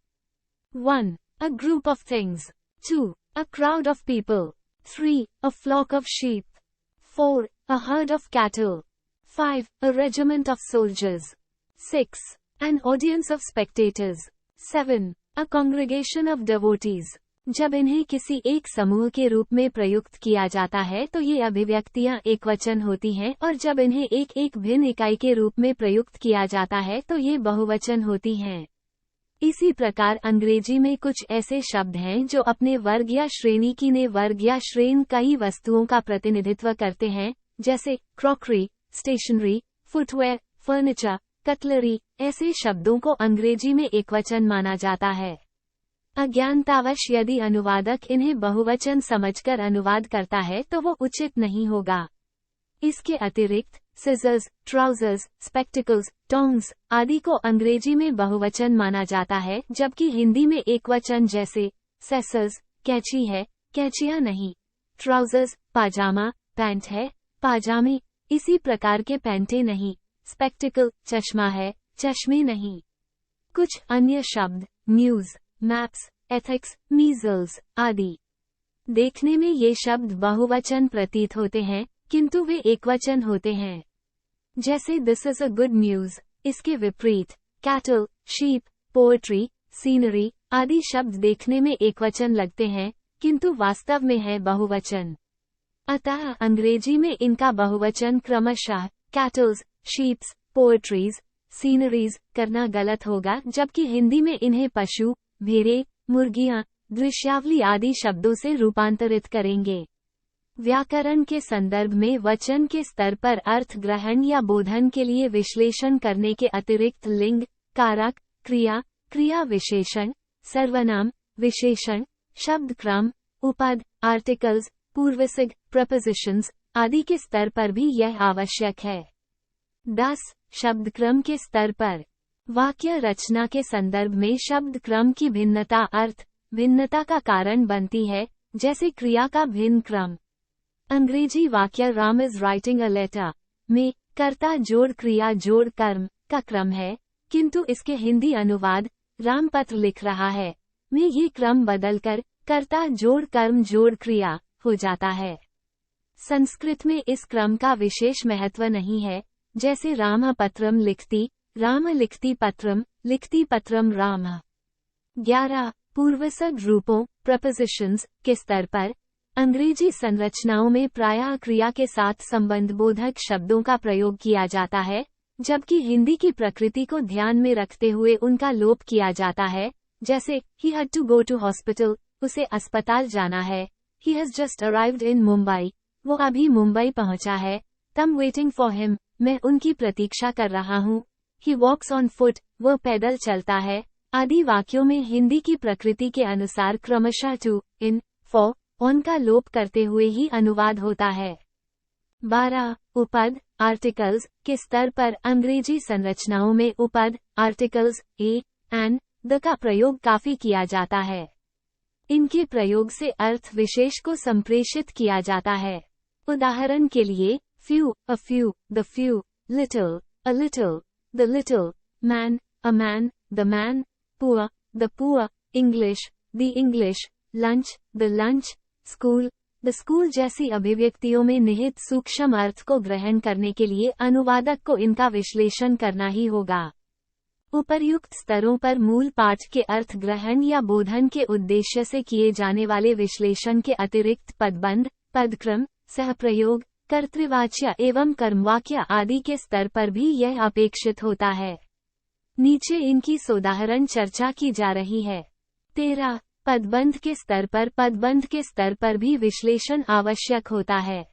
1. A group of things. 2. A crowd of people. 3. A flock of sheep. 4. A herd of cattle. 5. A regiment of soldiers. 6. An audience of spectators. 7. A congregation of devotees. जब इन्हें किसी एक समूह के रूप में प्रयुक्त किया जाता है तो ये अभिव्यक्तियां एकवचन होती हैं और जब इन्हें एक एक भिन्न इकाई के रूप में प्रयुक्त किया जाता है तो ये बहुवचन होती हैं। इसी प्रकार अंग्रेजी में कुछ ऐसे शब्द हैं जो अपने वर्ग या श्रेणी की ने वर्ग या श्रेणी कई वस्तुओं का प्रतिनिधित्व करते हैं, जैसे crockery, stationery, footwear, furniture, cutlery. ऐसे शब्दों को अंग्रेजी में एकवचन माना जाता है। अज्ञानतावश यदि अनुवादक इन्हें बहुवचन समझकर अनुवाद करता है तो वो उचित नहीं होगा। इसके अतिरिक्त सिजर्स, ट्राउजर्स, स्पेक्टिकल्स, टोंग्स आदि को अंग्रेजी में बहुवचन माना जाता है, जबकि हिंदी में एकवचन जैसे सेसर्स कैंची है, कैंचियां नहीं। ट्राउजर्स पाजामा पैंट है, पाजामे इसी प्रकार के पैंटे नहीं। स्पेक्टिकल चश्मा है, चश्मे नहीं। कुछ अन्य शब्द न्यूज, मैप्स, एथिक्स, मीजल्स आदि। देखने में ये शब्द बहुवचन प्रतीत होते हैं किंतु वे एकवचन होते हैं। जैसे this is a good news, इसके विपरीत कैटल, शीप, पोएट्री, सीनरी आदि शब्द देखने में एकवचन लगते हैं किंतु वास्तव में है बहुवचन। अतः अंग्रेजी में इनका बहुवचन क्रमशः कैटल्स, शीप्स, पोएट्रीज, सीनरीज करना गलत होगा, जबकि हिंदी में इन्हें पशु, भेड़े, मुर्गियां, दृश्यावली आदि शब्दों से रूपांतरित करेंगे। व्याकरण के संदर्भ में वचन के स्तर पर अर्थ ग्रहण या बोधन के लिए विश्लेषण करने के अतिरिक्त लिंग, कारक, क्रिया, क्रिया विशेषण, सर्वनाम, विशेषण, शब्द क्रम, उपद, आर्टिकल्स, पूर्वसिग, प्रपोजिशंस आदि के स्तर पर भी यह आवश्यक है। 10. शब्द क्रम के स्तर पर वाक्य रचना के संदर्भ में शब्द क्रम की भिन्नता अर्थ भिन्नता का कारण बनती है, जैसे क्रिया का भिन्न क्रम। अंग्रेजी वाक्य Ram is writing a letter में कर्ता जोड़ क्रिया जोड़ कर्म का क्रम है, किंतु इसके हिंदी अनुवाद राम पत्र लिख रहा है में ये क्रम बदलकर कर्ता जोड़ कर्म जोड़ क्रिया हो जाता है। संस्कृत में इस क्रम का विशेष महत्व नहीं है, जैसे राम पत्रम लिखती, राम लिखती पत्रम राम। 11. पूर्वसर्ग रूपों प्रपोजिशंस के स्तर पर अंग्रेजी संरचनाओं में प्रायः क्रिया के साथ संबंधबोधक शब्दों का प्रयोग किया जाता है, जबकि हिंदी की प्रकृति को ध्यान में रखते हुए उनका लोप किया जाता है, जैसे he had to go to hospital, उसे अस्पताल जाना है। He has just arrived in Mumbai, वो अभी मुंबई पहुंचा है। तम वेटिंग फॉर हिम, मैं उनकी प्रतीक्षा कर रहा हूँ। ही वॉक्स ऑन फुट, वो पैदल चलता है आदि वाक्यों में हिंदी की प्रकृति के अनुसार क्रमशः टू, इन, फॉर, ऑन का लोप करते हुए ही अनुवाद होता है। 12. उपद आर्टिकल्स के स्तर पर अंग्रेजी संरचनाओं में उपद आर्टिकल्स ए, एंड, द का प्रयोग काफी किया जाता है। इनके प्रयोग से अर्थ विशेष को संप्रेषित किया जाता है। उदाहरण के लिए few, a few, the few, little, a little, the little, man, a man, the man, poor, the poor, English, the English, lunch, the lunch, school, the school जैसी अभिव्यक्तियों में निहित सूक्ष्म अर्थ को ग्रहण करने के लिए अनुवादक को इनका विश्लेषण करना ही होगा। उपर्युक्त स्तरों पर मूल पाठ के अर्थ ग्रहण या बोधन के उद्देश्य से किए जाने वाले विश्लेषण के अतिरिक्त पदबंध, पदक्रम, सहप्रयोग, कर्तृवाच्य एवं कर्मवाक्य आदि के स्तर पर भी यह अपेक्षित होता है। नीचे इनकी सोदाहरण चर्चा की जा रही है। 13. पदबंध के स्तर पर भी विश्लेषण आवश्यक होता है।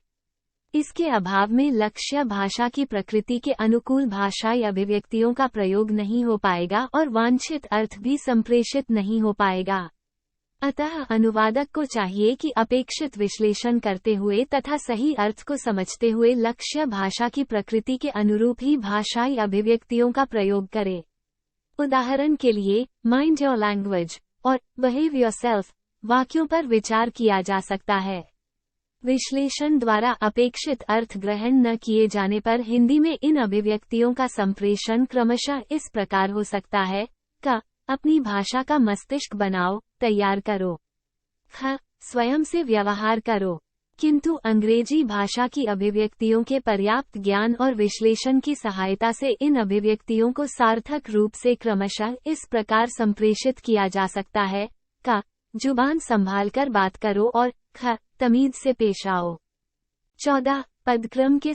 इसके अभाव में लक्ष्य भाषा की प्रकृति के अनुकूल भाषाई अभिव्यक्तियों का प्रयोग नहीं हो पाएगा और वांछित अर्थ भी संप्रेषित नहीं हो पाएगा। अतः अनुवादक को चाहिए कि अपेक्षित विश्लेषण करते हुए तथा सही अर्थ को समझते हुए लक्ष्य भाषा की प्रकृति के अनुरूप ही भाषाई अभिव्यक्तियों का प्रयोग करे। उदाहरण के लिए माइंड योर लैंग्वेज, और behave yourself वाक्यों पर विचार किया जा सकता है। विश्लेषण द्वारा अपेक्षित अर्थ ग्रहण न किए जाने पर हिंदी में इन अभिव्यक्तियों का संप्रेषण क्रमशः इस प्रकार हो सकता है। क, अपनी भाषा का मस्तिष्क बनाओ, तैयार करो। ख, स्वयं से व्यवहार करो। किंतु अंग्रेजी भाषा की अभिव्यक्तियों के पर्याप्त ज्ञान और विश्लेषण की सहायता से इन अभिव्यक्तियों को सार्थक रूप से क्रमशः इस प्रकार संप्रेषित किया जा सकता है। क, जुबान संभालकर बात करो और ख, तमीज से पेश आओ। 14. पदक्रम के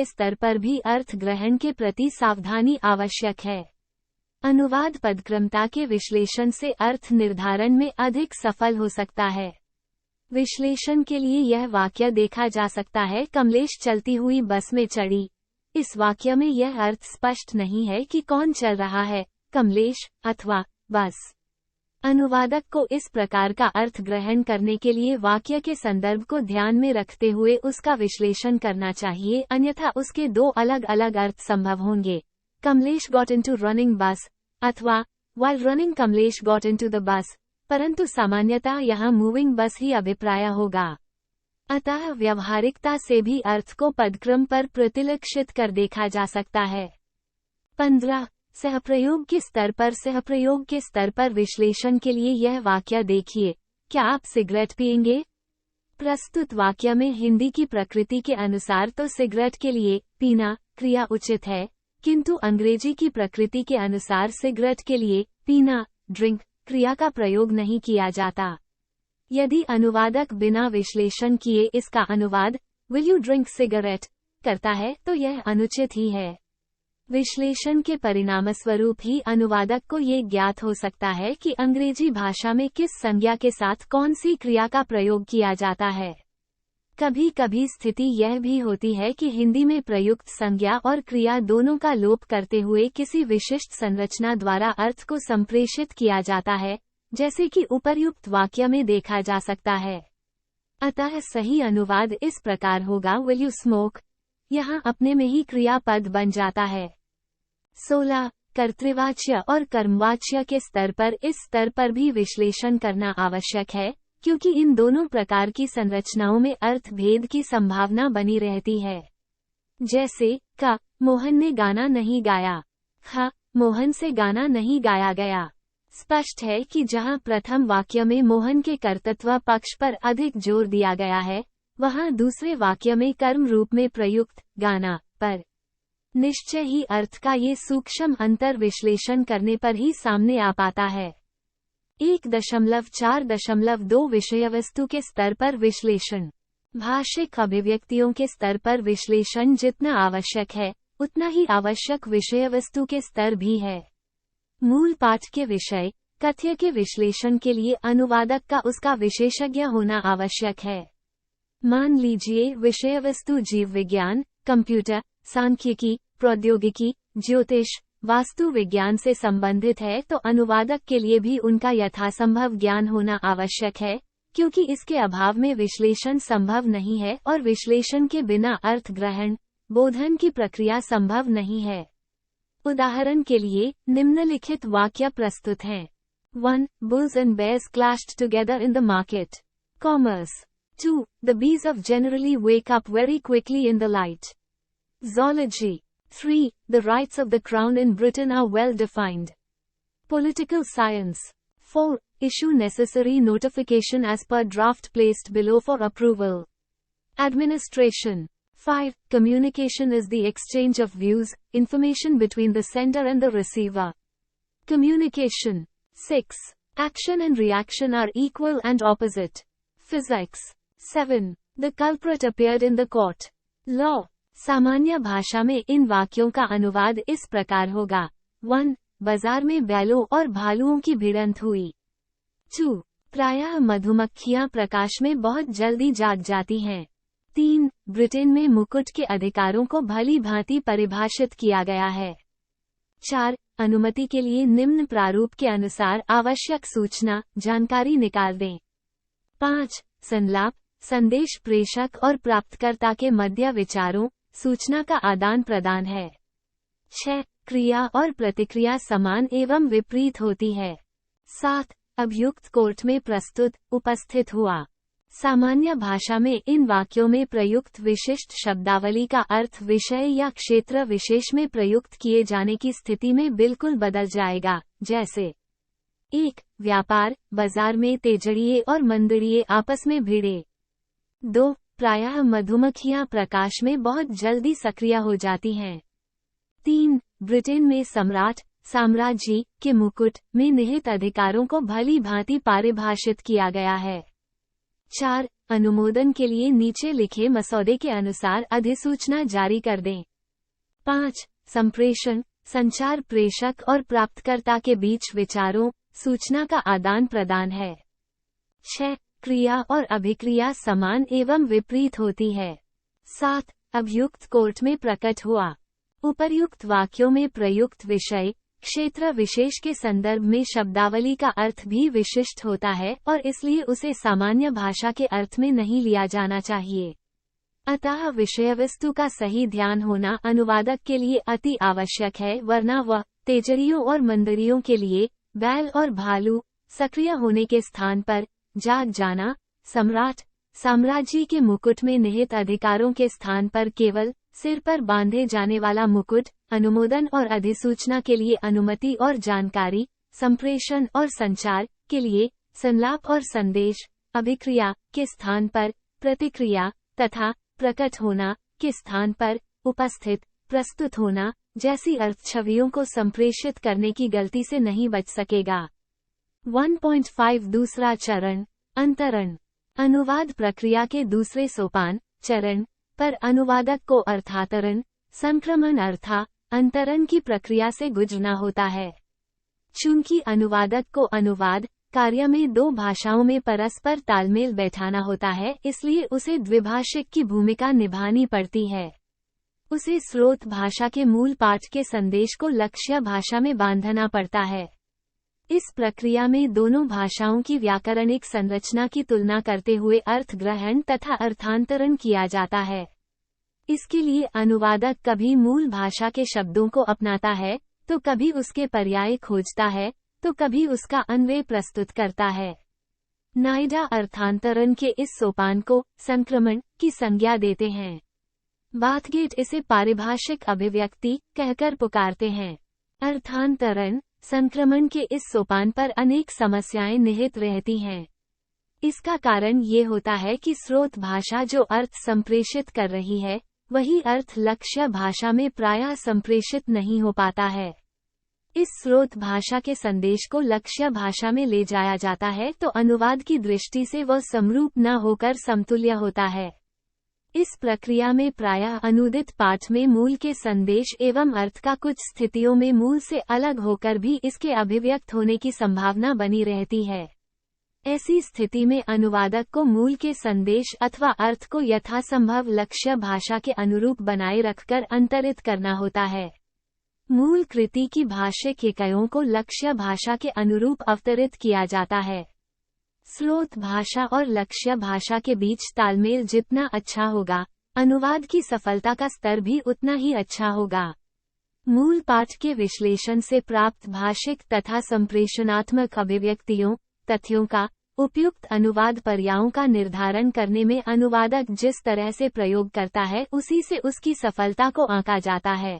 स्तर पर भी अर्थ ग्रहण के प्रति सावधानी आवश्यक है। अनुवाद पदक्रमता के विश्लेषण से अर्थ निर्धारण में अधिक सफल हो सकता है। विश्लेषण के लिए यह वाक्य देखा जा सकता है, कमलेश चलती हुई बस में चढ़ी। इस वाक्य में यह अर्थ स्पष्ट नहीं है कि कौन चल रहा है, कमलेश अथवा बस। अनुवादक को इस प्रकार का अर्थ ग्रहण करने के लिए वाक्य के संदर्भ को ध्यान में रखते हुए उसका विश्लेषण करना चाहिए, अन्यथा उसके दो अलग अलग अर्थ संभव होंगे। कमलेश गॉट इनटू रनिंग बस अथवा while running Kamlesh got into the bus, परंतु सामान्यतः यहाँ मूविंग बस ही अभिप्राय होगा। अतः व्यावहारिकता से भी अर्थ को पदक्रम पर प्रतिलक्षित कर देखा जा सकता है। 15. सहप्रयोग के स्तर पर विश्लेषण के लिए यह वाक्य देखिए, क्या आप सिगरेट पिएंगे? प्रस्तुत वाक्य में हिंदी की प्रकृति के अनुसार तो सिगरेट के लिए पीना क्रिया उचित है, किंतु अंग्रेजी की प्रकृति के अनुसार सिगरेट के लिए पीना ड्रिंक क्रिया का प्रयोग नहीं किया जाता। यदि अनुवादक बिना विश्लेषण किए इसका अनुवाद विल यू ड्रिंक सिगरेट करता है तो यह अनुचित ही है। विश्लेषण के परिणामस्वरूप ही अनुवादक को ये ज्ञात हो सकता है कि अंग्रेजी भाषा में किस संज्ञा के साथ कौन सी क्रिया का प्रयोग किया जाता है। कभी कभी स्थिति यह भी होती है कि हिंदी में प्रयुक्त संज्ञा और क्रिया दोनों का लोप करते हुए किसी विशिष्ट संरचना द्वारा अर्थ को संप्रेषित किया जाता है, जैसे कि उपर्युक्त वाक्य में देखा जा सकता है। अतः सही अनुवाद इस प्रकार होगा विल यू स्मोक, यहाँ अपने में ही क्रियापद बन जाता है। 16. कर्तृवाच्य और कर्मवाच्य के स्तर पर इस स्तर पर भी विश्लेषण करना आवश्यक है, क्योंकि इन दोनों प्रकार की संरचनाओं में अर्थ भेद की संभावना बनी रहती है। जैसे क, मोहन ने गाना नहीं गाया। ख, मोहन से गाना नहीं गाया गया। स्पष्ट है कि जहां प्रथम वाक्य में मोहन के कर्तृत्व पक्ष पर अधिक जोर दिया गया है, वहां दूसरे वाक्य में कर्म रूप में प्रयुक्त गाना पर निश्चय ही अर्थ का ये सूक्ष्म अंतर विश्लेषण करने पर ही सामने आ पाता है। 1.4.2 विषयवस्तु के स्तर पर विश्लेषण। भाषिक अभिव्यक्तियों के स्तर पर विश्लेषण जितना आवश्यक है, उतना ही आवश्यक विषयवस्तु के स्तर भी है। मूल पाठ के विषय कथ्य के विश्लेषण के लिए अनुवादक का उसका विशेषज्ञ होना आवश्यक है। मान लीजिए विषयवस्तु जीव विज्ञान, कंप्यूटर, सांख्यिकी, प्रौद्योगिकी, ज्योतिष, वास्तु विज्ञान से संबंधित है, तो अनुवादक के लिए भी उनका यथासंभव ज्ञान होना आवश्यक है, क्योंकि इसके अभाव में विश्लेषण संभव नहीं है और विश्लेषण के बिना अर्थ ग्रहण, बोधन की प्रक्रिया संभव नहीं है। उदाहरण के लिए निम्नलिखित वाक्य प्रस्तुत हैं। 1. Bulls and bears clashed together in the market. Commerce. 2. The bees of generally wake up very quickly in the light. Zoology. 3. The rights of the crown in Britain are well defined. Political science. 4. Issue necessary notification as per draft placed below for approval. Administration. 5. Communication is the exchange of views, information between the sender and the receiver. Communication. 6. Action and reaction are equal and opposite. Physics. 7. The culprit appeared in the court. Law. सामान्य भाषा में इन वाक्यों का अनुवाद इस प्रकार होगा। 1. बाजार में बैलों और भालुओं की भिड़ंत हुई। 2. प्रायः मधुमक्खियां प्रकाश में बहुत जल्दी जाग जाती हैं। 3. ब्रिटेन में मुकुट के अधिकारों को भली भांति परिभाषित किया गया है। 4. अनुमति के लिए निम्न प्रारूप के अनुसार आवश्यक सूचना, जानकारी निकाल दें। 5. संलाप, संदेश प्रेषक और प्राप्तकर्ता के मध्य विचारों, सूचना का आदान प्रदान है। 6. क्रिया और प्रतिक्रिया समान एवं विपरीत होती है। 7. अभियुक्त कोर्ट में प्रस्तुत, उपस्थित हुआ। सामान्य भाषा में इन वाक्यों में प्रयुक्त विशिष्ट शब्दावली का अर्थ विषय या क्षेत्र विशेष में प्रयुक्त किए जाने की स्थिति में बिल्कुल बदल जाएगा, जैसे 1. व्यापार, बाजार में तेजड़िए और मंदिरिए आपस में भिड़े। 2. प्रायः मधुमक्खियां प्रकाश में बहुत जल्दी सक्रिय हो जाती हैं। 3. ब्रिटेन में सम्राट, साम्राज्य के मुकुट में निहित अधिकारों को भली भांति परिभाषित किया गया है। 4. अनुमोदन के लिए नीचे लिखे मसौदे के अनुसार अधिसूचना जारी कर दें। 5. संप्रेषण, संचार प्रेषक और प्राप्तकर्ता के बीच विचारों, सूचना का आदान प्रदान है। 6. क्रिया और अभिक्रिया समान एवं विपरीत होती है। 7. अभियुक्त कोर्ट में प्रकट हुआ। उपर्युक्त वाक्यों में प्रयुक्त विषय, क्षेत्र विशेष के संदर्भ में शब्दावली का अर्थ भी विशिष्ट होता है और इसलिए उसे सामान्य भाषा के अर्थ में नहीं लिया जाना चाहिए। अतः विषय वस्तु का सही ध्यान होना अनुवादक के लिए अति आवश्यक है, वरना वह तेजड़ियों और मंदिरियों के लिए बैल और भालू सक्रिय होने के स्थान पर जाग जाना, सम्राट, साम्राज्य के मुकुट में निहित अधिकारों के स्थान पर केवल सिर पर बांधे जाने वाला मुकुट, अनुमोदन और अधिसूचना के लिए अनुमति और जानकारी, संप्रेषण और संचार के लिए संलाप और संदेश, अभिक्रिया के स्थान पर प्रतिक्रिया तथा प्रकट होना के स्थान पर उपस्थित, प्रस्तुत होना जैसी अर्थ छवियों को संप्रेषित करने की गलती से नहीं बच सकेगा। 1.5 दूसरा चरण, अंतरण। अनुवाद प्रक्रिया के दूसरे सोपान, चरण पर अनुवादक को अर्थांतरण, संक्रमण अंतरण की प्रक्रिया से गुजरना होता है। चूंकि अनुवादक को अनुवाद कार्य में दो भाषाओं में परस्पर तालमेल बैठाना होता है, इसलिए उसे द्विभाषिक की भूमिका निभानी पड़ती है। उसे स्रोत भाषा के मूल पाठ के संदेश को लक्ष्य भाषा में बांधना पड़ता है। इस प्रक्रिया में दोनों भाषाओं की व्याकरणिक संरचना की तुलना करते हुए अर्थ ग्रहण तथा अर्थांतरण किया जाता है। इसके लिए अनुवादक कभी मूल भाषा के शब्दों को अपनाता है, तो कभी उसके पर्याय खोजता है, तो कभी उसका अन्वय प्रस्तुत करता है। नायडा अर्थांतरण के इस सोपान को संक्रमण की संज्ञा देते हैं। बाथगेट इसे पारिभाषिक अभिव्यक्ति कहकर पुकारते हैं। अर्थांतरण संक्रमण के इस सोपान पर अनेक समस्याएं निहित रहती हैं। इसका कारण ये होता है कि स्रोत भाषा जो अर्थ संप्रेषित कर रही है, वही अर्थ लक्ष्य भाषा में प्रायः संप्रेषित नहीं हो पाता है। इस स्रोत भाषा के संदेश को लक्ष्य भाषा में ले जाया जाता है तो अनुवाद की दृष्टि से वह समरूप न होकर समतुल्य होता है। इस प्रक्रिया में प्रायः अनुदित पाठ में मूल के संदेश एवं अर्थ का कुछ स्थितियों में मूल से अलग होकर भी इसके अभिव्यक्त होने की संभावना बनी रहती है। ऐसी स्थिति में अनुवादक को मूल के संदेश अथवा अर्थ को यथासंभव लक्ष्य भाषा के अनुरूप बनाए रखकर अंतरित करना होता है। मूल कृति की भाषिक इकाइयों को लक्ष्य भाषा के अनुरूप अवतरित किया जाता है। स्रोत भाषा और लक्ष्य भाषा के बीच तालमेल जितना अच्छा होगा, अनुवाद की सफलता का स्तर भी उतना ही अच्छा होगा। मूल पाठ के विश्लेषण से प्राप्त भाषिक तथा संप्रेषणात्मक अभिव्यक्तियों, तथ्यों का उपयुक्त अनुवाद पर्यायों का निर्धारण करने में अनुवादक जिस तरह से प्रयोग करता है, उसी से उसकी सफलता को आंका जाता है।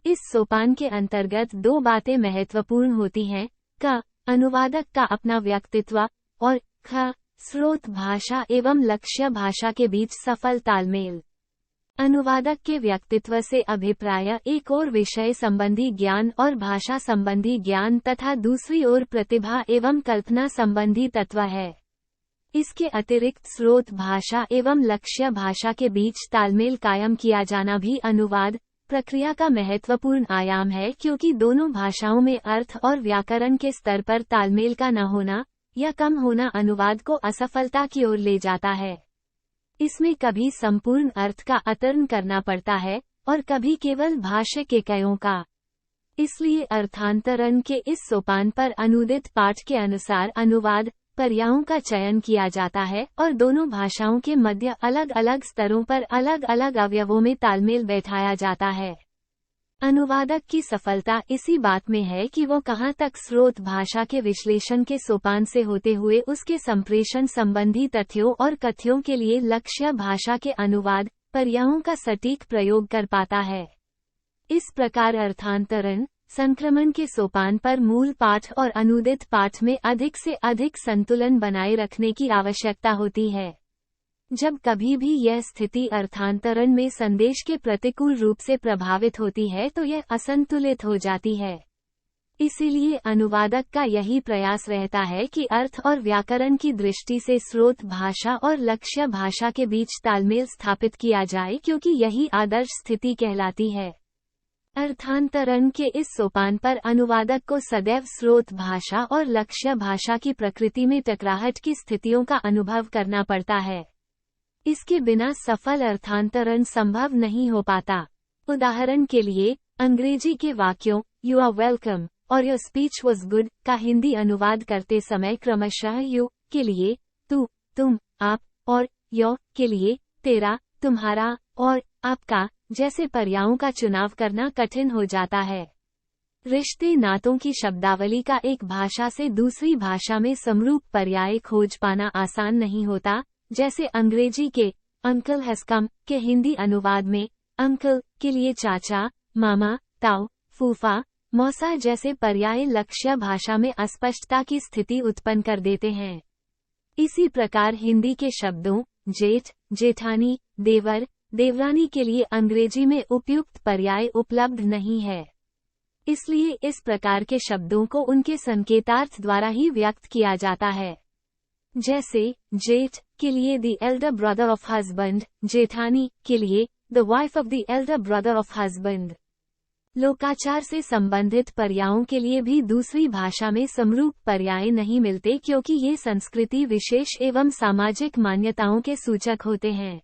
इस सोपान के अंतर्गत दो बातें महत्वपूर्ण होती हैं: क, अनुवादक का अपना व्यक्तित्व और ख, स्रोत भाषा एवं लक्ष्य भाषा के बीच सफल तालमेल। अनुवादक के व्यक्तित्व से अभिप्राय एक ओर विषय संबंधी ज्ञान और भाषा संबंधी ज्ञान तथा दूसरी ओर प्रतिभा एवं कल्पना संबंधी तत्व है। इसके अतिरिक्त स्रोत भाषा एवं लक्ष्य भाषा के बीच तालमेल कायम किया जाना भी अनुवाद प्रक्रिया का महत्वपूर्ण आयाम है, क्योंकि दोनों भाषाओं में अर्थ और व्याकरण के स्तर पर तालमेल का न होना या कम होना अनुवाद को असफलता की ओर ले जाता है। इसमें कभी संपूर्ण अर्थ का अवतरण करना पड़ता है और कभी केवल भाषिक इकाइयों का। इसलिए अर्थांतरण के इस सोपान पर अनुदित पाठ के अनुसार अनुवाद पर्यायों का चयन किया जाता है और दोनों भाषाओं के मध्य अलग अलग स्तरों पर अलग अलग अवयवों में तालमेल बैठाया जाता है। अनुवादक की सफलता इसी बात में है कि वो कहाँ तक स्रोत भाषा के विश्लेषण के सोपान से होते हुए उसके संप्रेषण संबंधी तथ्यों और कथ्यों के लिए लक्ष्य भाषा के अनुवाद पर्यायों का सटीक प्रयोग कर पाता है। इस प्रकार अर्थांतरण संक्रमण के सोपान पर मूल पाठ और अनुदित पाठ में अधिक से अधिक संतुलन बनाए रखने की आवश्यकता होती है। जब कभी भी यह स्थिति अर्थांतरण में संदेश के प्रतिकूल रूप से प्रभावित होती है तो यह असंतुलित हो जाती है। इसीलिए अनुवादक का यही प्रयास रहता है कि अर्थ और व्याकरण की दृष्टि से स्रोत भाषा और लक्ष्य भाषा के बीच तालमेल स्थापित किया जाए, क्योंकि यही आदर्श स्थिति कहलाती है। अर्थांतरण के इस सोपान पर अनुवादक को सदैव स्रोत भाषा और लक्ष्य भाषा की प्रकृति में टकराहट की स्थितियों का अनुभव करना पड़ता है। इसके बिना सफल अर्थांतरण संभव नहीं हो पाता। उदाहरण के लिए, अंग्रेजी के वाक्यों "You are welcome" और "Your speech was good" का हिंदी अनुवाद करते समय क्रमशः "you" के लिए "तू", "तुम", "आप" और "your" के लिए "तेरा", "तुम्हारा" और "आपका" जैसे पर्यायों का चुनाव करना कठिन हो जाता है। रिश्ते नातों की शब्दावली का एक भाषा से दूसरी भाषा में समरूप पर्याय खोज पाना आसान नहीं होता, जैसे अंग्रेजी के "Uncle has come" के हिंदी अनुवाद में "Uncle" के लिए चाचा, मामा, ताऊ, फूफा, मौसा जैसे पर्याय लक्ष्य भाषा में अस्पष्टता की स्थिति उत्पन्न कर देते हैं। इसी प्रकार हिंदी के शब्दों जेठ, जेठानी, देवर, देवरानी के लिए अंग्रेजी में उपयुक्त पर्याय उपलब्ध नहीं है। इसलिए इस प्रकार के शब्दों को उनके संकेतार्थ द्वारा ही व्यक्त किया जाता है। जैसे जेठ के लिए "The elder brother of husband", जेठानी के लिए "The wife of the elder brother of husband". लोकाचार से संबंधित पर्यायों के लिए भी दूसरी भाषा में समरूप पर्याय नहीं मिलते, क्योंकि ये संस्कृति विशेष एवं सामाजिक मान्यताओं के सूचक होते हैं।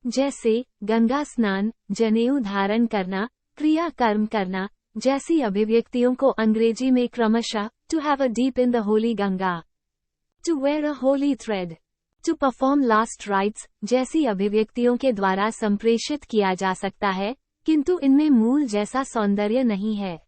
जैसे गंगा स्नान, जनेऊ धारण करना, क्रिया कर्म करना जैसी अभिव्यक्तियों को अंग्रेजी में क्रमशः "to have a dip in the holy Ganga", "to wear a holy thread", "to perform last rites" जैसी अभिव्यक्तियों के द्वारा संप्रेषित किया जा सकता है, किंतु इनमें मूल जैसा सौंदर्य नहीं है।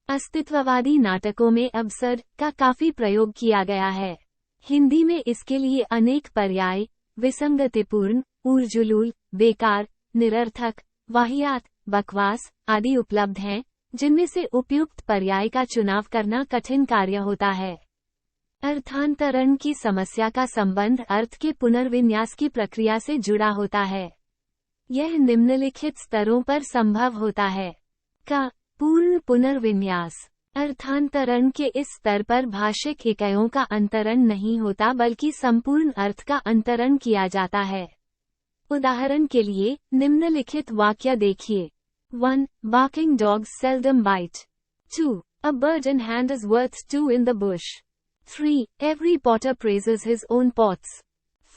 अस्तित्ववादी नाटकों में "absurd" का काफी प्रयोग किया गया है। हिंदी में इसके लिए अनेक पर्याय विसंगतिपूर्ण, ऊर्जुलूल, बेकार, निरर्थक, वाहियात, बकवास आदि उपलब्ध हैं, जिनमें से उपयुक्त पर्याय का चुनाव करना कठिन कार्य होता है। अर्थांतरण की समस्या का संबंध अर्थ के पुनर्विन्यास की प्रक्रिया से जुड़ा होता है। यह निम्नलिखित स्तरों पर संभव होता है। का पूर्ण पुनर्विन्यास। अर्थांतरण के इस स्तर पर भाषिक इकाइयों का अंतरण नहीं होता, बल्कि संपूर्ण अर्थ का अंतरण किया जाता है। उदाहरण के लिए निम्नलिखित वाक्य देखिए। 1. Barking dogs seldom bite. 2. A bird in hand is worth two in the bush. 3. Every potter praises his own pots.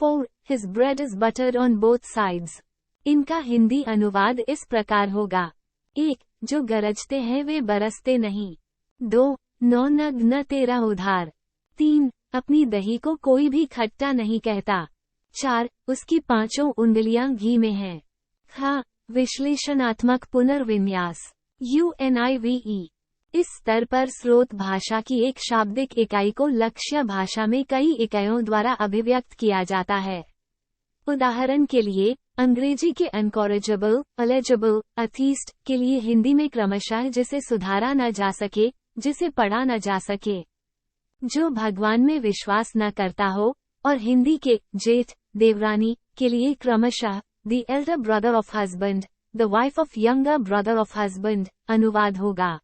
4. His bread is buttered on both sides. इनका हिंदी अनुवाद इस प्रकार होगा। 1. जो गरजते हैं वे बरसते नहीं। 2. 9 नग न तेरा उधार। 3. अपनी दही को कोई भी खट्टा नहीं कहता। 4. उसकी पांचों उंगलियां घी में हैं। ख. विश्लेषणात्मक पुनर्विन्यास। UNIVE। इस स्तर पर स्रोत भाषा की एक शाब्दिक इकाई को लक्ष्य भाषा में कई इकाइयों द्वारा अभिव्यक्त किया जाता है। उदाहरण के लिए अंग्रेजी के "इनकॉरिजिबल", "एलिजिबल", "अथीस्ट" के लिए हिंदी में क्रमशः "जिसे सुधारा न जा सके", "जिसे पढ़ा न जा सके", "जो भगवान में विश्वास न करता हो", और हिंदी के जेठ, देवरानी के लिए क्रमशः "The elder brother of husband", "The wife of younger brother of husband" अनुवाद होगा।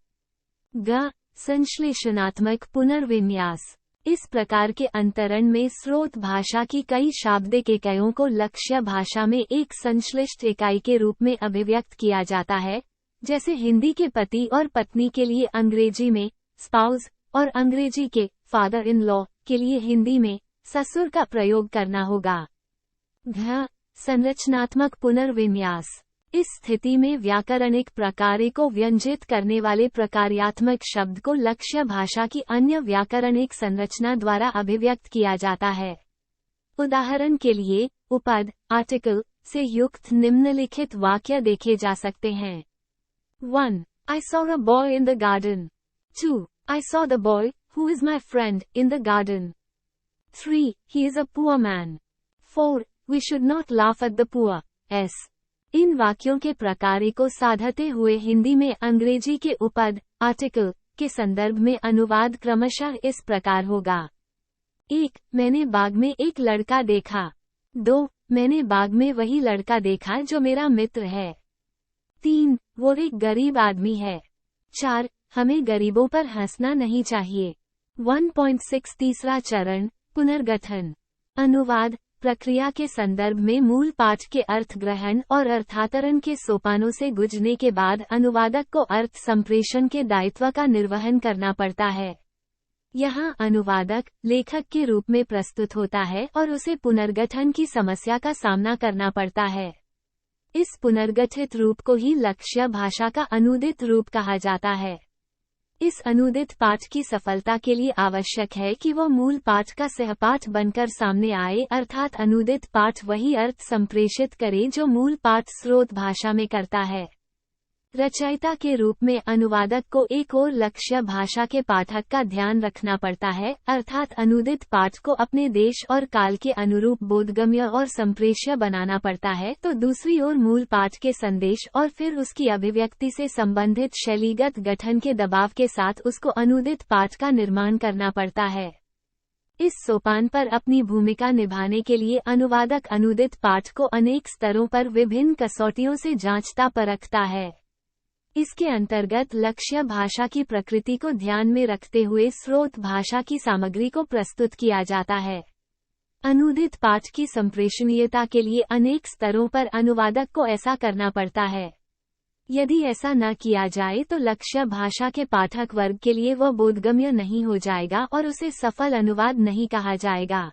ग. संश्लेषणात्मक पुनर्विन्यास। इस प्रकार के अंतरण में स्रोत भाषा की कई शाब्दिक इकाइयों को लक्ष्य भाषा में एक संश्लिष्ट इकाई के रूप में अभिव्यक्त किया जाता है, जैसे हिंदी के पति और पत्नी के लिए अंग्रेजी में स्पाउस और अंग्रेजी के फादर इन लॉ के लिए हिंदी में ससुर का प्रयोग करना होगा। घ. संरचनात्मक पुनर्विन्यास। इस स्थिति में व्याकरणिक प्रकार्य को व्यंजित करने वाले प्रकार्यात्मक शब्द को लक्ष्य भाषा की अन्य व्याकरणिक संरचना द्वारा अभिव्यक्त किया जाता है। उदाहरण के लिए उपद, आर्टिकल से युक्त निम्नलिखित वाक्य देखे जा सकते हैं। 1. I saw a boy in the garden. 2. I saw the boy, who is my friend, in the garden. 3. He is a poor man. 4. We should not laugh at the poor. S. इन वाक्यों के प्रकार को साधते हुए हिंदी में अंग्रेजी के उपद, आर्टिकल, के संदर्भ में अनुवाद क्रमशः इस प्रकार होगा। 1. मैंने बाग में एक लड़का देखा। 2. मैंने बाग में वही लड़का देखा जो मेरा मित्र है। 3. वो एक गरीब आदमी है। 4. हमें गरीबों पर हंसना नहीं चाहिए। 1.6 तीसरा चरण, पुनर्गठन। अनुवाद प्रक्रिया के संदर्भ में मूल पाठ के अर्थ ग्रहण और अर्थांतरण के सोपानों से गुजरने के बाद अनुवादक को अर्थ संप्रेषण के दायित्व का निर्वहन करना पड़ता है। यहाँ अनुवादक लेखक के रूप में प्रस्तुत होता है और उसे पुनर्गठन की समस्या का सामना करना पड़ता है। इस पुनर्गठित रूप को ही लक्ष्य भाषा का अनूदित रूप कहा जाता है। इस अनूदित पाठ की सफलता के लिए आवश्यक है कि वह मूल पाठ का सहपाठ बनकर सामने आए, अर्थात अनूदित पाठ वही अर्थ संप्रेषित करे जो मूल पाठ स्रोत भाषा में करता है। रचयिता के रूप में अनुवादक को एक और लक्ष्य भाषा के पाठक का ध्यान रखना पड़ता है, अर्थात अनूदित पाठ को अपने देश और काल के अनुरूप बोधगम्य और संप्रेष्य बनाना पड़ता है, तो दूसरी ओर मूल पाठ के संदेश और फिर उसकी अभिव्यक्ति से संबंधित शैलीगत गठन के दबाव के साथ उसको अनूदित पाठ का निर्माण करना पड़ता है। इस सोपान पर अपनी भूमिका निभाने के लिए अनुवादक अनूदित पाठ को अनेक स्तरों पर विभिन्न कसौटियों से जांचता परखता है। इसके अंतर्गत लक्ष्य भाषा की प्रकृति को ध्यान में रखते हुए स्रोत भाषा की सामग्री को प्रस्तुत किया जाता है। अनूदित पाठ की संप्रेषणीयता के लिए अनेक स्तरों पर अनुवादक को ऐसा करना पड़ता है। यदि ऐसा न किया जाए तो लक्ष्य भाषा के पाठक वर्ग के लिए वह बोधगम्य नहीं हो जाएगा और उसे सफल अनुवाद नहीं कहा जाएगा।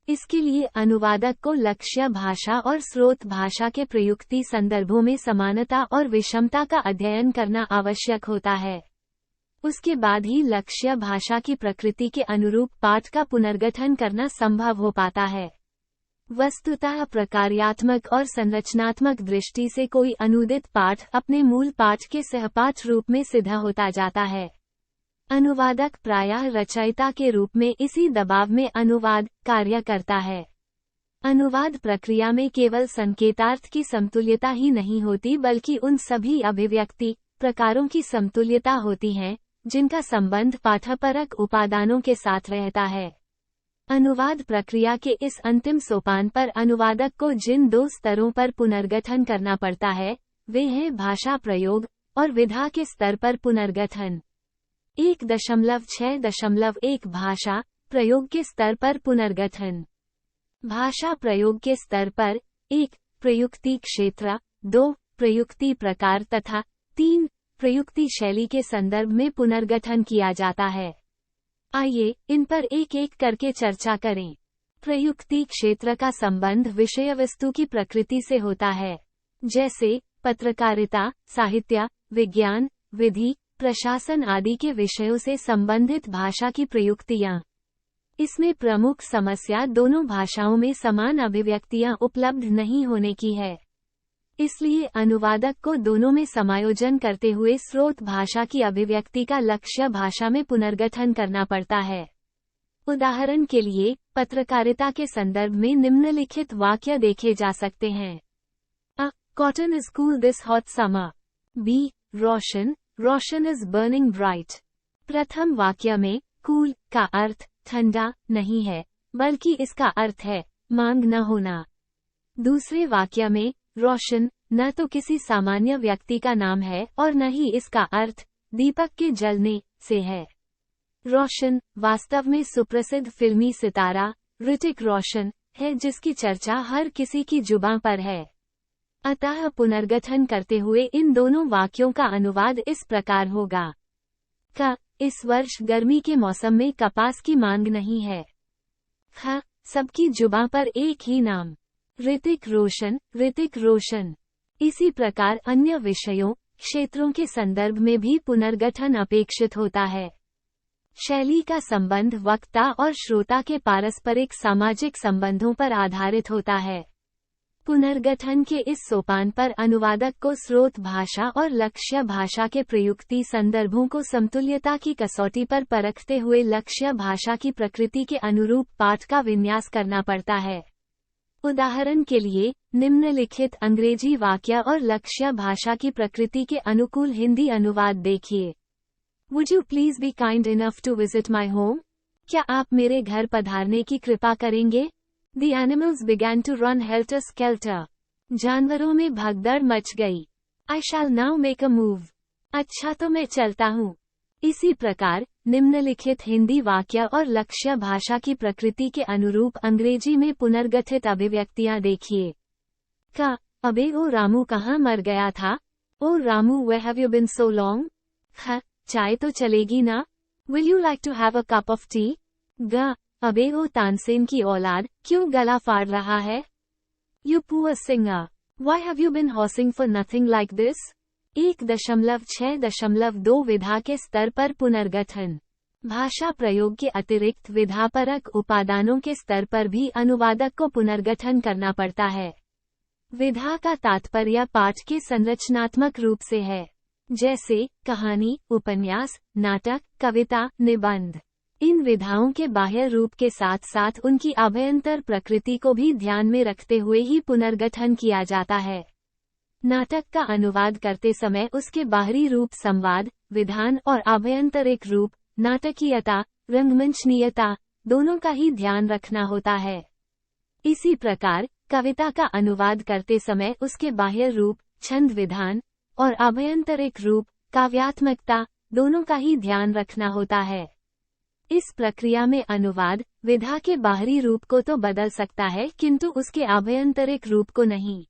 इसके लिए अनुवादक को लक्ष्य भाषा और स्रोत भाषा के प्रयुक्ति संदर्भों में समानता और विषमता का अध्ययन करना आवश्यक होता है। उसके बाद ही लक्ष्य भाषा की प्रकृति के अनुरूप पाठ का पुनर्गठन करना संभव हो पाता है। वस्तुतः प्रकार्यात्मक और संरचनात्मक दृष्टि से कोई अनुदित पाठ अपने मूल पाठ के सहपाठ रूप में सिद्ध होता जाता है। अनुवादक प्रायः रचयिता के रूप में इसी दबाव में अनुवाद कार्य करता है। अनुवाद प्रक्रिया में केवल संकेतार्थ की समतुल्यता ही नहीं होती, बल्कि उन सभी अभिव्यक्ति प्रकारों की समतुल्यता होती है जिनका संबंध पाठपरक उपादानों के साथ रहता है। अनुवाद प्रक्रिया के इस अंतिम सोपान पर अनुवादक को जिन दो स्तरों पर पुनर्गठन करना पड़ता है वे हैं भाषा प्रयोग और विधा के स्तर पर पुनर्गठन। 1.6.1 भाषा प्रयोग के स्तर पर पुनर्गठन। भाषा प्रयोग के स्तर पर 1. प्रयुक्ति क्षेत्र, 2. प्रयुक्ति प्रकार तथा 3. प्रयुक्ति शैली के संदर्भ में पुनर्गठन किया जाता है। आइए इन पर एक एक करके चर्चा करें। प्रयुक्ति क्षेत्र का संबंध विषय वस्तु की प्रकृति से होता है, जैसे पत्रकारिता, साहित्य, विज्ञान, विधि, प्रशासन आदि के विषयों से संबंधित भाषा की प्रयुक्तियाँ। इसमें प्रमुख समस्या दोनों भाषाओं में समान अभिव्यक्तियाँ उपलब्ध नहीं होने की है। इसलिए अनुवादक को दोनों में समायोजन करते हुए स्रोत भाषा की अभिव्यक्ति का लक्ष्य भाषा में पुनर्गठन करना पड़ता है। उदाहरण के लिए पत्रकारिता के संदर्भ में निम्नलिखित वाक्य देखे जा सकते हैं। A cotton is cool this hot summer. B. Roshan, Roshan is burning bright. प्रथम वाक्य में कूल का अर्थ ठंडा नहीं है, बल्कि इसका अर्थ है मांग न होना। दूसरे वाक्य में रोशन न तो किसी सामान्य व्यक्ति का नाम है और न ही इसका अर्थ दीपक के जलने से है। रोशन वास्तव में सुप्रसिद्ध फिल्मी सितारा ऋतिक रोशन है, जिसकी चर्चा हर किसी की जुबां पर है। अतः पुनर्गठन करते हुए इन दोनों वाक्यों का अनुवाद इस प्रकार होगा। क. इस वर्ष गर्मी के मौसम में कपास की मांग नहीं है। ख. सबकी जुबां पर एक ही नाम ऋतिक रोशन, ऋतिक रोशन। इसी प्रकार अन्य विषयों क्षेत्रों के संदर्भ में भी पुनर्गठन अपेक्षित होता है। शैली का संबंध वक्ता और श्रोता के पारस्परिक सामाजिक संबंधों पर आधारित होता है। पुनर्गठन के इस सोपान पर अनुवादक को स्रोत भाषा और लक्ष्य भाषा के प्रयुक्ति संदर्भों को समतुल्यता की कसौटी पर परखते हुए लक्ष्य भाषा की प्रकृति के अनुरूप पाठ का विन्यास करना पड़ता है। उदाहरण के लिए, निम्नलिखित अंग्रेजी वाक्य और लक्ष्य भाषा की प्रकृति के अनुकूल हिंदी अनुवाद देखिए। Would you please be kind enough to visit my home? क्या आप मेरे घर पधारने की कृपा करेंगे? The animals began to run helter-skelter. जानवरों में भगदड़ मच गई। I shall now make a move. अच्छा तो मैं चलता हूँ। इसी प्रकार, निम्नलिखित हिंदी वाक्य और लक्ष्य भाषा की प्रकृति के अनुरूप अंग्रेजी में पुनर्गठित अभिव्यक्तियां देखिए। का, अबे ओ रामू कहाँ मर गया था? ओ Ramu where have you been so long? ख, चाय तो चलेगी ना? Will you like to have a cup of tea? ग, अबे ओ तानसेन की औलाद, क्यों गला फाड़ रहा है? You poor singer. Why have you been horsing for nothing like this? 1.6.2 विधा के स्तर पर पुनर्गठन। भाषा प्रयोग के अतिरिक्त विधापरक उपादानों के स्तर पर भी अनुवादक को पुनर्गठन करना पड़ता है। विधा का तात्पर्य पाठ के संरचनात्मक रूप से है, जैसे कहानी, उपन्यास, नाटक, कविता, निबंध। इन विधाओं के बाह्य रूप के साथ साथ उनकी अभ्यंतर प्रकृति को भी ध्यान में रखते हुए ही पुनर्गठन किया जाता है। नाटक का अनुवाद करते समय उसके बाहरी रूप संवाद, विधान और आभ्यंतरिक रूप, नाटकीयता, रंगमंचनीयता, दोनों का ही ध्यान रखना होता है। इसी प्रकार, कविता का अनुवाद करते समय उसके बाह्य रूप, छंद विधान, और आभ्यंतरिक रूप, काव्यात्मकता, दोनों का ही ध्यान रखना होता है। इस प्रक्रिया में अनुवाद, विधा के बाहरी रूप को तो बदल सकता है किंतु उसके आभ्यंतरिक रूप को नहीं।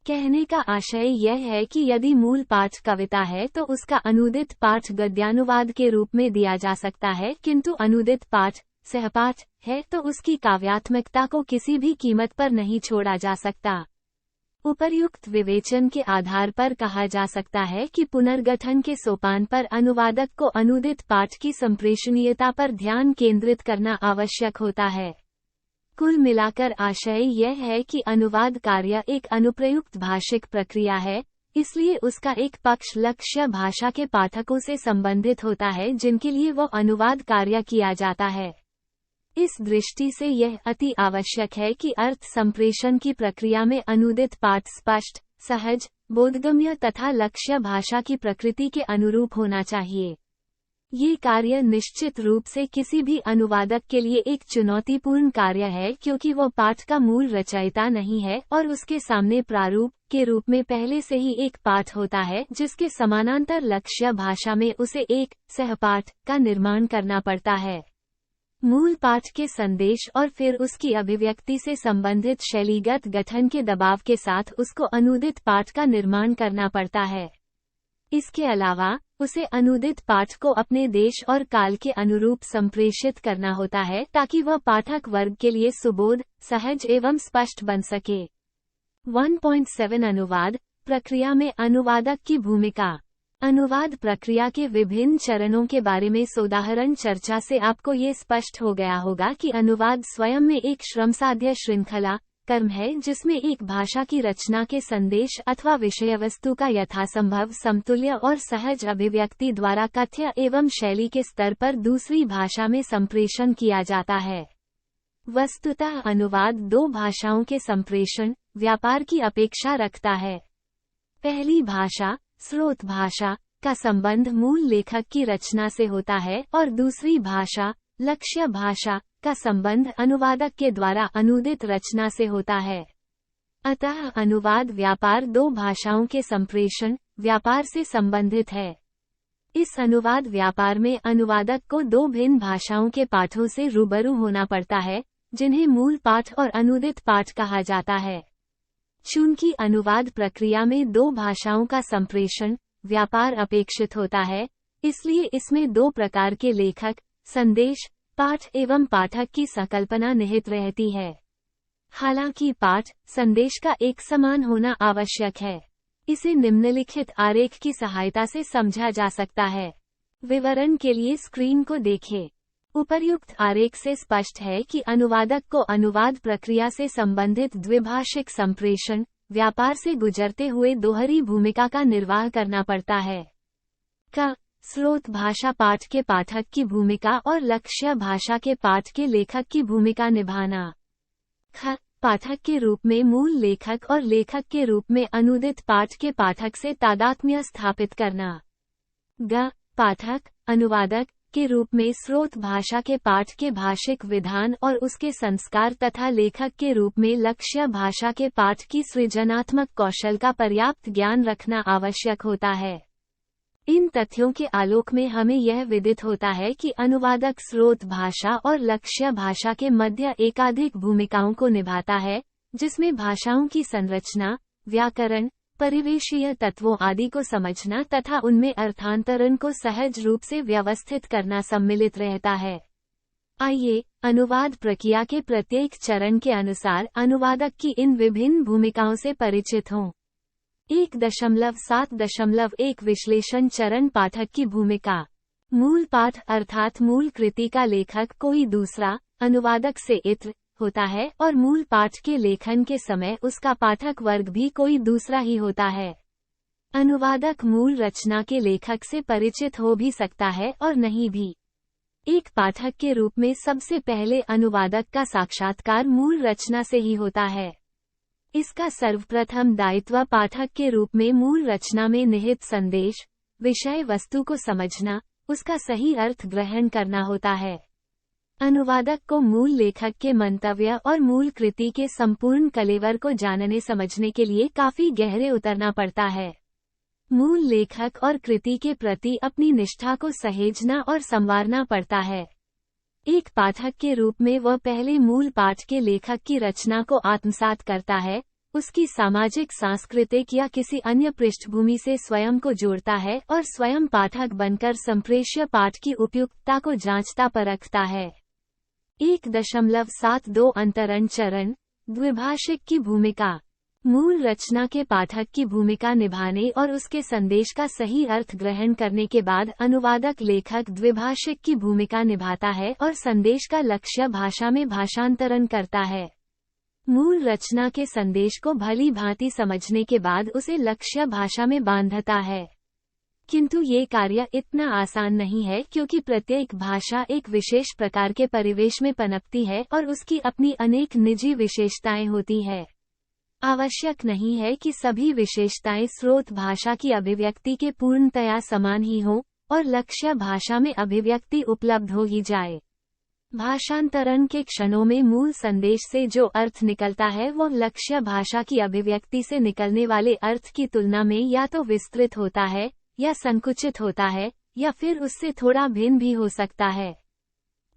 कहने का आशय यह है कि यदि मूल पाठ कविता है तो उसका अनुदित पाठ गद्यानुवाद के रूप में दिया जा सकता है, किंतु अनुदित पाठ सहपाठ है तो उसकी काव्यात्मकता को किसी भी कीमत पर नहीं छोड़ा जा सकता। उपर्युक्त विवेचन के आधार पर कहा जा सकता है कि पुनर्गठन के सोपान पर अनुवादक को अनुदित पाठ की संप्रेषणीयता पर ध्यान केंद्रित करना आवश्यक होता है। कुल मिलाकर आशय यह है कि अनुवाद कार्य एक अनुप्रयुक्त भाषिक प्रक्रिया है, इसलिए उसका एक पक्ष लक्ष्य भाषा के पाठकों से संबंधित होता है जिनके लिए वो अनुवाद कार्य किया जाता है। इस दृष्टि से यह अति आवश्यक है कि अर्थ संप्रेषण की प्रक्रिया में अनुदित पाठ स्पष्ट, सहज, बोधगम्य तथा लक्ष्य भाषा की प्रकृति के अनुरूप होना चाहिए। ये कार्य निश्चित रूप से किसी भी अनुवादक के लिए एक चुनौतीपूर्ण कार्य है, क्योंकि वो पाठ का मूल रचयिता नहीं है और उसके सामने प्रारूप के रूप में पहले से ही एक पाठ होता है जिसके समानांतर लक्ष्य भाषा में उसे एक सहपाठ का निर्माण करना पड़ता है। मूल पाठ के संदेश और फिर उसकी अभिव्यक्ति से संबंधित शैलीगत गठन के दबाव के साथ उसको अनुदित पाठ का निर्माण करना पड़ता है। इसके अलावा उसे अनुदित पाठ को अपने देश और काल के अनुरूप संप्रेषित करना होता है ताकि वह पाठक वर्ग के लिए सुबोध, सहज एवं स्पष्ट बन सके। 1.7 अनुवाद प्रक्रिया में अनुवादक की भूमिका। अनुवाद प्रक्रिया के विभिन्न चरणों के बारे में सोदाहरण चर्चा से आपको ये स्पष्ट हो गया होगा कि अनुवाद स्वयं में एक श्रमसाध्य श्रृंखला कर्म है जिसमें एक भाषा की रचना के संदेश अथवा विषय वस्तु का यथासंभव समतुल्य और सहज अभिव्यक्ति द्वारा कथ्य एवं शैली के स्तर पर दूसरी भाषा में संप्रेषण किया जाता है। वस्तुतः अनुवाद दो भाषाओं के संप्रेषण व्यापार की अपेक्षा रखता है। पहली भाषा स्रोत भाषा का संबंध मूल लेखक की रचना से होता है और दूसरी भाषा लक्ष्य भाषा का संबंध अनुवादक के द्वारा अनुदित रचना से होता है। अतः अनुवाद व्यापार दो भाषाओं के संप्रेषण व्यापार से संबंधित है। इस अनुवाद व्यापार में अनुवादक को दो भिन्न भाषाओं के पाठों से रूबरू होना पड़ता है, जिन्हें मूल पाठ और अनुदित पाठ कहा जाता है। चूंकि अनुवाद प्रक्रिया में दो भाषाओं का संप्रेषण व्यापार अपेक्षित होता है, इसलिए इसमें दो प्रकार के लेखक, संदेश, पाठ एवं पाठक की संकल्पना निहित रहती है। हालांकि पाठ, संदेश का एक समान होना आवश्यक है। इसे निम्नलिखित आरेख की सहायता से समझा जा सकता है। विवरण के लिए स्क्रीन को देखें। उपर्युक्त आरेख से स्पष्ट है कि अनुवादक को अनुवाद प्रक्रिया से संबंधित द्विभाषिक संप्रेषण व्यापार से गुजरते हुए दोहरी भूमिका का निर्वाह करना पड़ता है। क. स्रोत भाषा पाठ के पाठक की भूमिका और लक्ष्य भाषा के पाठ के लेखक की भूमिका निभाना। ख. पाठक के रूप में मूल लेखक और लेखक के रूप में अनुदित पाठ के पाठक से तादात्म्य स्थापित करना। ग. पाठक, अनुवादक के रूप में स्रोत भाषा के पाठ के भाषिक विधान और उसके संस्कार तथा लेखक के रूप में लक्ष्य भाषा के पाठ की सृजनात्मक कौशल का पर्याप्त ज्ञान रखना आवश्यक होता है। इन तथ्यों के आलोक में हमें यह विदित होता है कि अनुवादक स्रोत भाषा और लक्ष्य भाषा के मध्य एकाधिक भूमिकाओं को निभाता है, जिसमें भाषाओं की संरचना, व्याकरण, परिवेशीय तत्वों आदि को समझना तथा उनमें अर्थांतरण को सहज रूप से व्यवस्थित करना सम्मिलित रहता है। आइए, अनुवाद प्रक्रिया के प्रत्येक चरण के अनुसार अनुवादक की इन विभिन्न भूमिकाओं से परिचित हों। 1.7.1 विश्लेषण चरण पाठक की भूमिका। मूल पाठ अर्थात मूल कृति का लेखक कोई दूसरा, अनुवादक से इत्र, होता है और मूल पाठ के लेखन के समय उसका पाठक वर्ग भी कोई दूसरा ही होता है। अनुवादक मूल रचना के लेखक से परिचित हो भी सकता है और नहीं भी। एक पाठक के रूप में सबसे पहले अनुवादक का साक्षात्कार मूल रचना से ही होता है। इसका सर्वप्रथम दायित्व पाठक के रूप में मूल रचना में निहित संदेश, विषय वस्तु को समझना, उसका सही अर्थ ग्रहण करना होता है। अनुवादक को मूल लेखक के मंतव्य और मूल कृति के संपूर्ण कलेवर को जानने समझने के लिए काफी गहरे उतरना पड़ता है। मूल लेखक और कृति के प्रति अपनी निष्ठा को सहेजना और संवारना पड़ता है। एक पाठक के रूप में वह पहले मूल पाठ के लेखक की रचना को आत्मसात करता है, उसकी सामाजिक, सांस्कृतिक या किसी अन्य पृष्ठभूमि से स्वयं को जोड़ता है और स्वयं पाठक बनकर संप्रेष्य पाठ की उपयुक्तता को जांचता परखता है। 1.72 अंतरण चरण, द्विभाषिक की भूमिका। मूल रचना के पाठक की भूमिका निभाने और उसके संदेश का सही अर्थ ग्रहण करने के बाद अनुवादक लेखक द्विभाषिक की भूमिका निभाता है और संदेश का लक्ष्य भाषा में भाषांतरण करता है। मूल रचना के संदेश को भली भांति समझने के बाद उसे लक्ष्य भाषा में बांधता है। किंतु ये कार्य इतना आसान नहीं है, क्योंकि प्रत्येक भाषा एक विशेष प्रकार के परिवेश में पनपती है और उसकी अपनी अनेक निजी विशेषताएं होती है। आवश्यक नहीं है कि सभी विशेषताएं स्रोत भाषा की अभिव्यक्ति के पूर्णतया समान ही हों और लक्ष्य भाषा में अभिव्यक्ति उपलब्ध हो ही जाए। भाषांतरण के क्षणों में मूल संदेश से जो अर्थ निकलता है वह लक्ष्य भाषा की अभिव्यक्ति से निकलने वाले अर्थ की तुलना में या तो विस्तृत होता है या संकुचित होता है या फिर उससे थोड़ा भिन्न भी हो सकता है।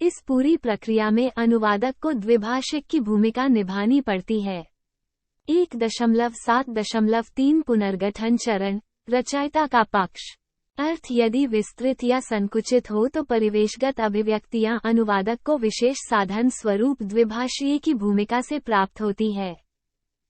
इस पूरी प्रक्रिया में अनुवादक को द्विभाषिक की भूमिका निभानी पड़ती है। 1.7.3 पुनर्गठन चरण, रचयिता का पक्ष। अर्थ यदि विस्तृत या संकुचित हो तो परिवेशगत अभिव्यक्तियां अनुवादक को विशेष साधन स्वरूप द्विभाषीय की भूमिका से प्राप्त होती है।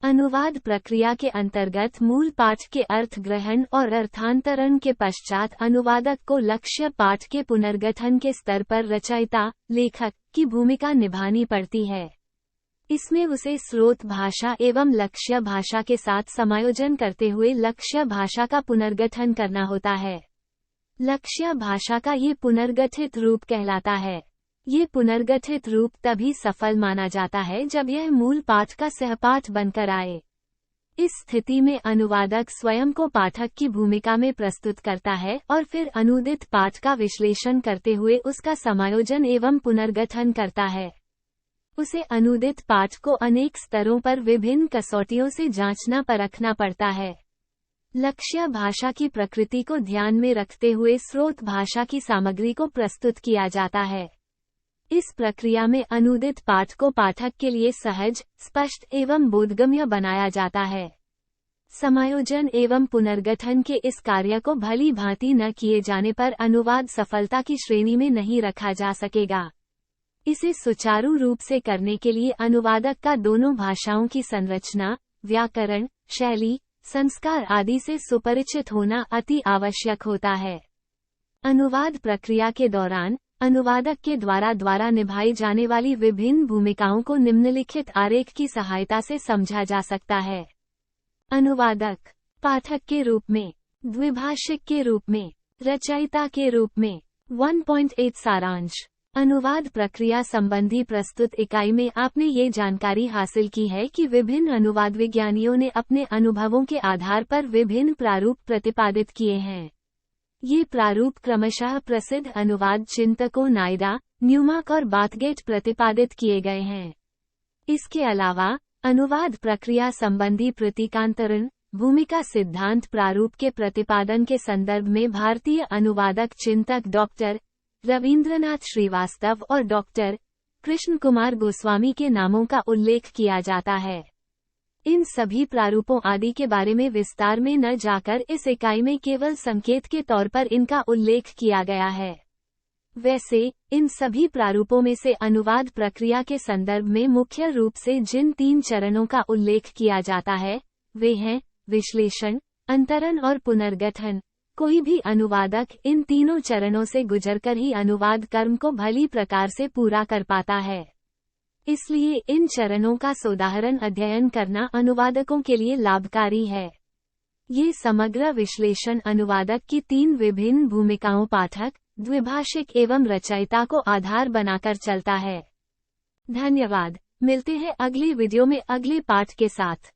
अनुवाद प्रक्रिया के अंतर्गत मूल पाठ के अर्थ ग्रहण और अर्थांतरण के पश्चात अनुवादक को लक्ष्य पाठ के पुनर्गठन के स्तर पर रचयिता, लेखक की भूमिका निभानी पड़ती है। इसमें उसे स्रोत भाषा एवं लक्ष्य भाषा के साथ समायोजन करते हुए लक्ष्य भाषा का पुनर्गठन करना होता है। लक्ष्य भाषा का ये पुनर्गठित रूप कहलाता है। ये पुनर्गठित रूप तभी सफल माना जाता है जब यह मूल पाठ का सहपाठ बनकर आए। इस स्थिति में अनुवादक स्वयं को पाठक की भूमिका में प्रस्तुत करता है और फिर अनुदित पाठ का विश्लेषण करते हुए उसका समायोजन एवं पुनर्गठन करता है। उसे अनुदित पाठ को अनेक स्तरों पर विभिन्न कसौटियों से जांचना परखना पड़ता है। लक्ष्य भाषा की प्रकृति को ध्यान में रखते हुए स्रोत भाषा की सामग्री को प्रस्तुत किया जाता है। इस प्रक्रिया में अनुदित पाठ को पाठक के लिए सहज, स्पष्ट एवं बोधगम्य बनाया जाता है। समायोजन एवं पुनर्गठन के इस कार्य को भली भांति न किए जाने पर अनुवाद सफलता की श्रेणी में नहीं रखा जा सकेगा। इसे सुचारू रूप से करने के लिए अनुवादक का दोनों भाषाओं की संरचना, व्याकरण, शैली, संस्कार आदि से सुपरिचित होना अति आवश्यक होता है। अनुवाद प्रक्रिया के दौरान अनुवादक के द्वारा निभाई जाने वाली विभिन्न भूमिकाओं को निम्नलिखित आरेख की सहायता से समझा जा सकता है। अनुवादक, पाठक के रूप में, द्विभाषिक के रूप में, रचयिता के रूप में। 1.8 सारांश। अनुवाद प्रक्रिया संबंधी प्रस्तुत इकाई में आपने ये जानकारी हासिल की है कि विभिन्न अनुवाद विज्ञानियों ने अपने अनुभवों के आधार पर विभिन्न प्रारूप प्रतिपादित किए हैं। ये प्रारूप क्रमशः प्रसिद्ध अनुवाद चिंतकों नायडा, न्यूमार्क और बाथगेट प्रतिपादित किए गए हैं। इसके अलावा अनुवाद प्रक्रिया संबंधी प्रतीकांतरण भूमिका सिद्धांत प्रारूप के प्रतिपादन के संदर्भ में भारतीय अनुवादक चिंतक डॉक्टर रवींद्रनाथ श्रीवास्तव और डॉक्टर कृष्ण कुमार गोस्वामी के नामों का उल्लेख किया जाता है। इन सभी प्रारूपों आदि के बारे में विस्तार में न जाकर इस इकाई में केवल संकेत के तौर पर इनका उल्लेख किया गया है। वैसे इन सभी प्रारूपों में से अनुवाद प्रक्रिया के संदर्भ में मुख्य रूप से जिन 3 चरणों का उल्लेख किया जाता है वे हैं विश्लेषण, अंतरण और पुनर्गठन। कोई भी अनुवादक इन तीनों चरणों से गुजरकर ही अनुवाद कर्म को भली प्रकार से पूरा कर पाता है। इसलिए इन चरणों का सोदाहरण अध्ययन करना अनुवादकों के लिए लाभकारी है। ये समग्र विश्लेषण अनुवादक की 3 विभिन्न भूमिकाओं पाठक, द्विभाषिक एवं रचयिता को आधार बनाकर चलता है। धन्यवाद। मिलते हैं अगली वीडियो में अगले पाठ के साथ।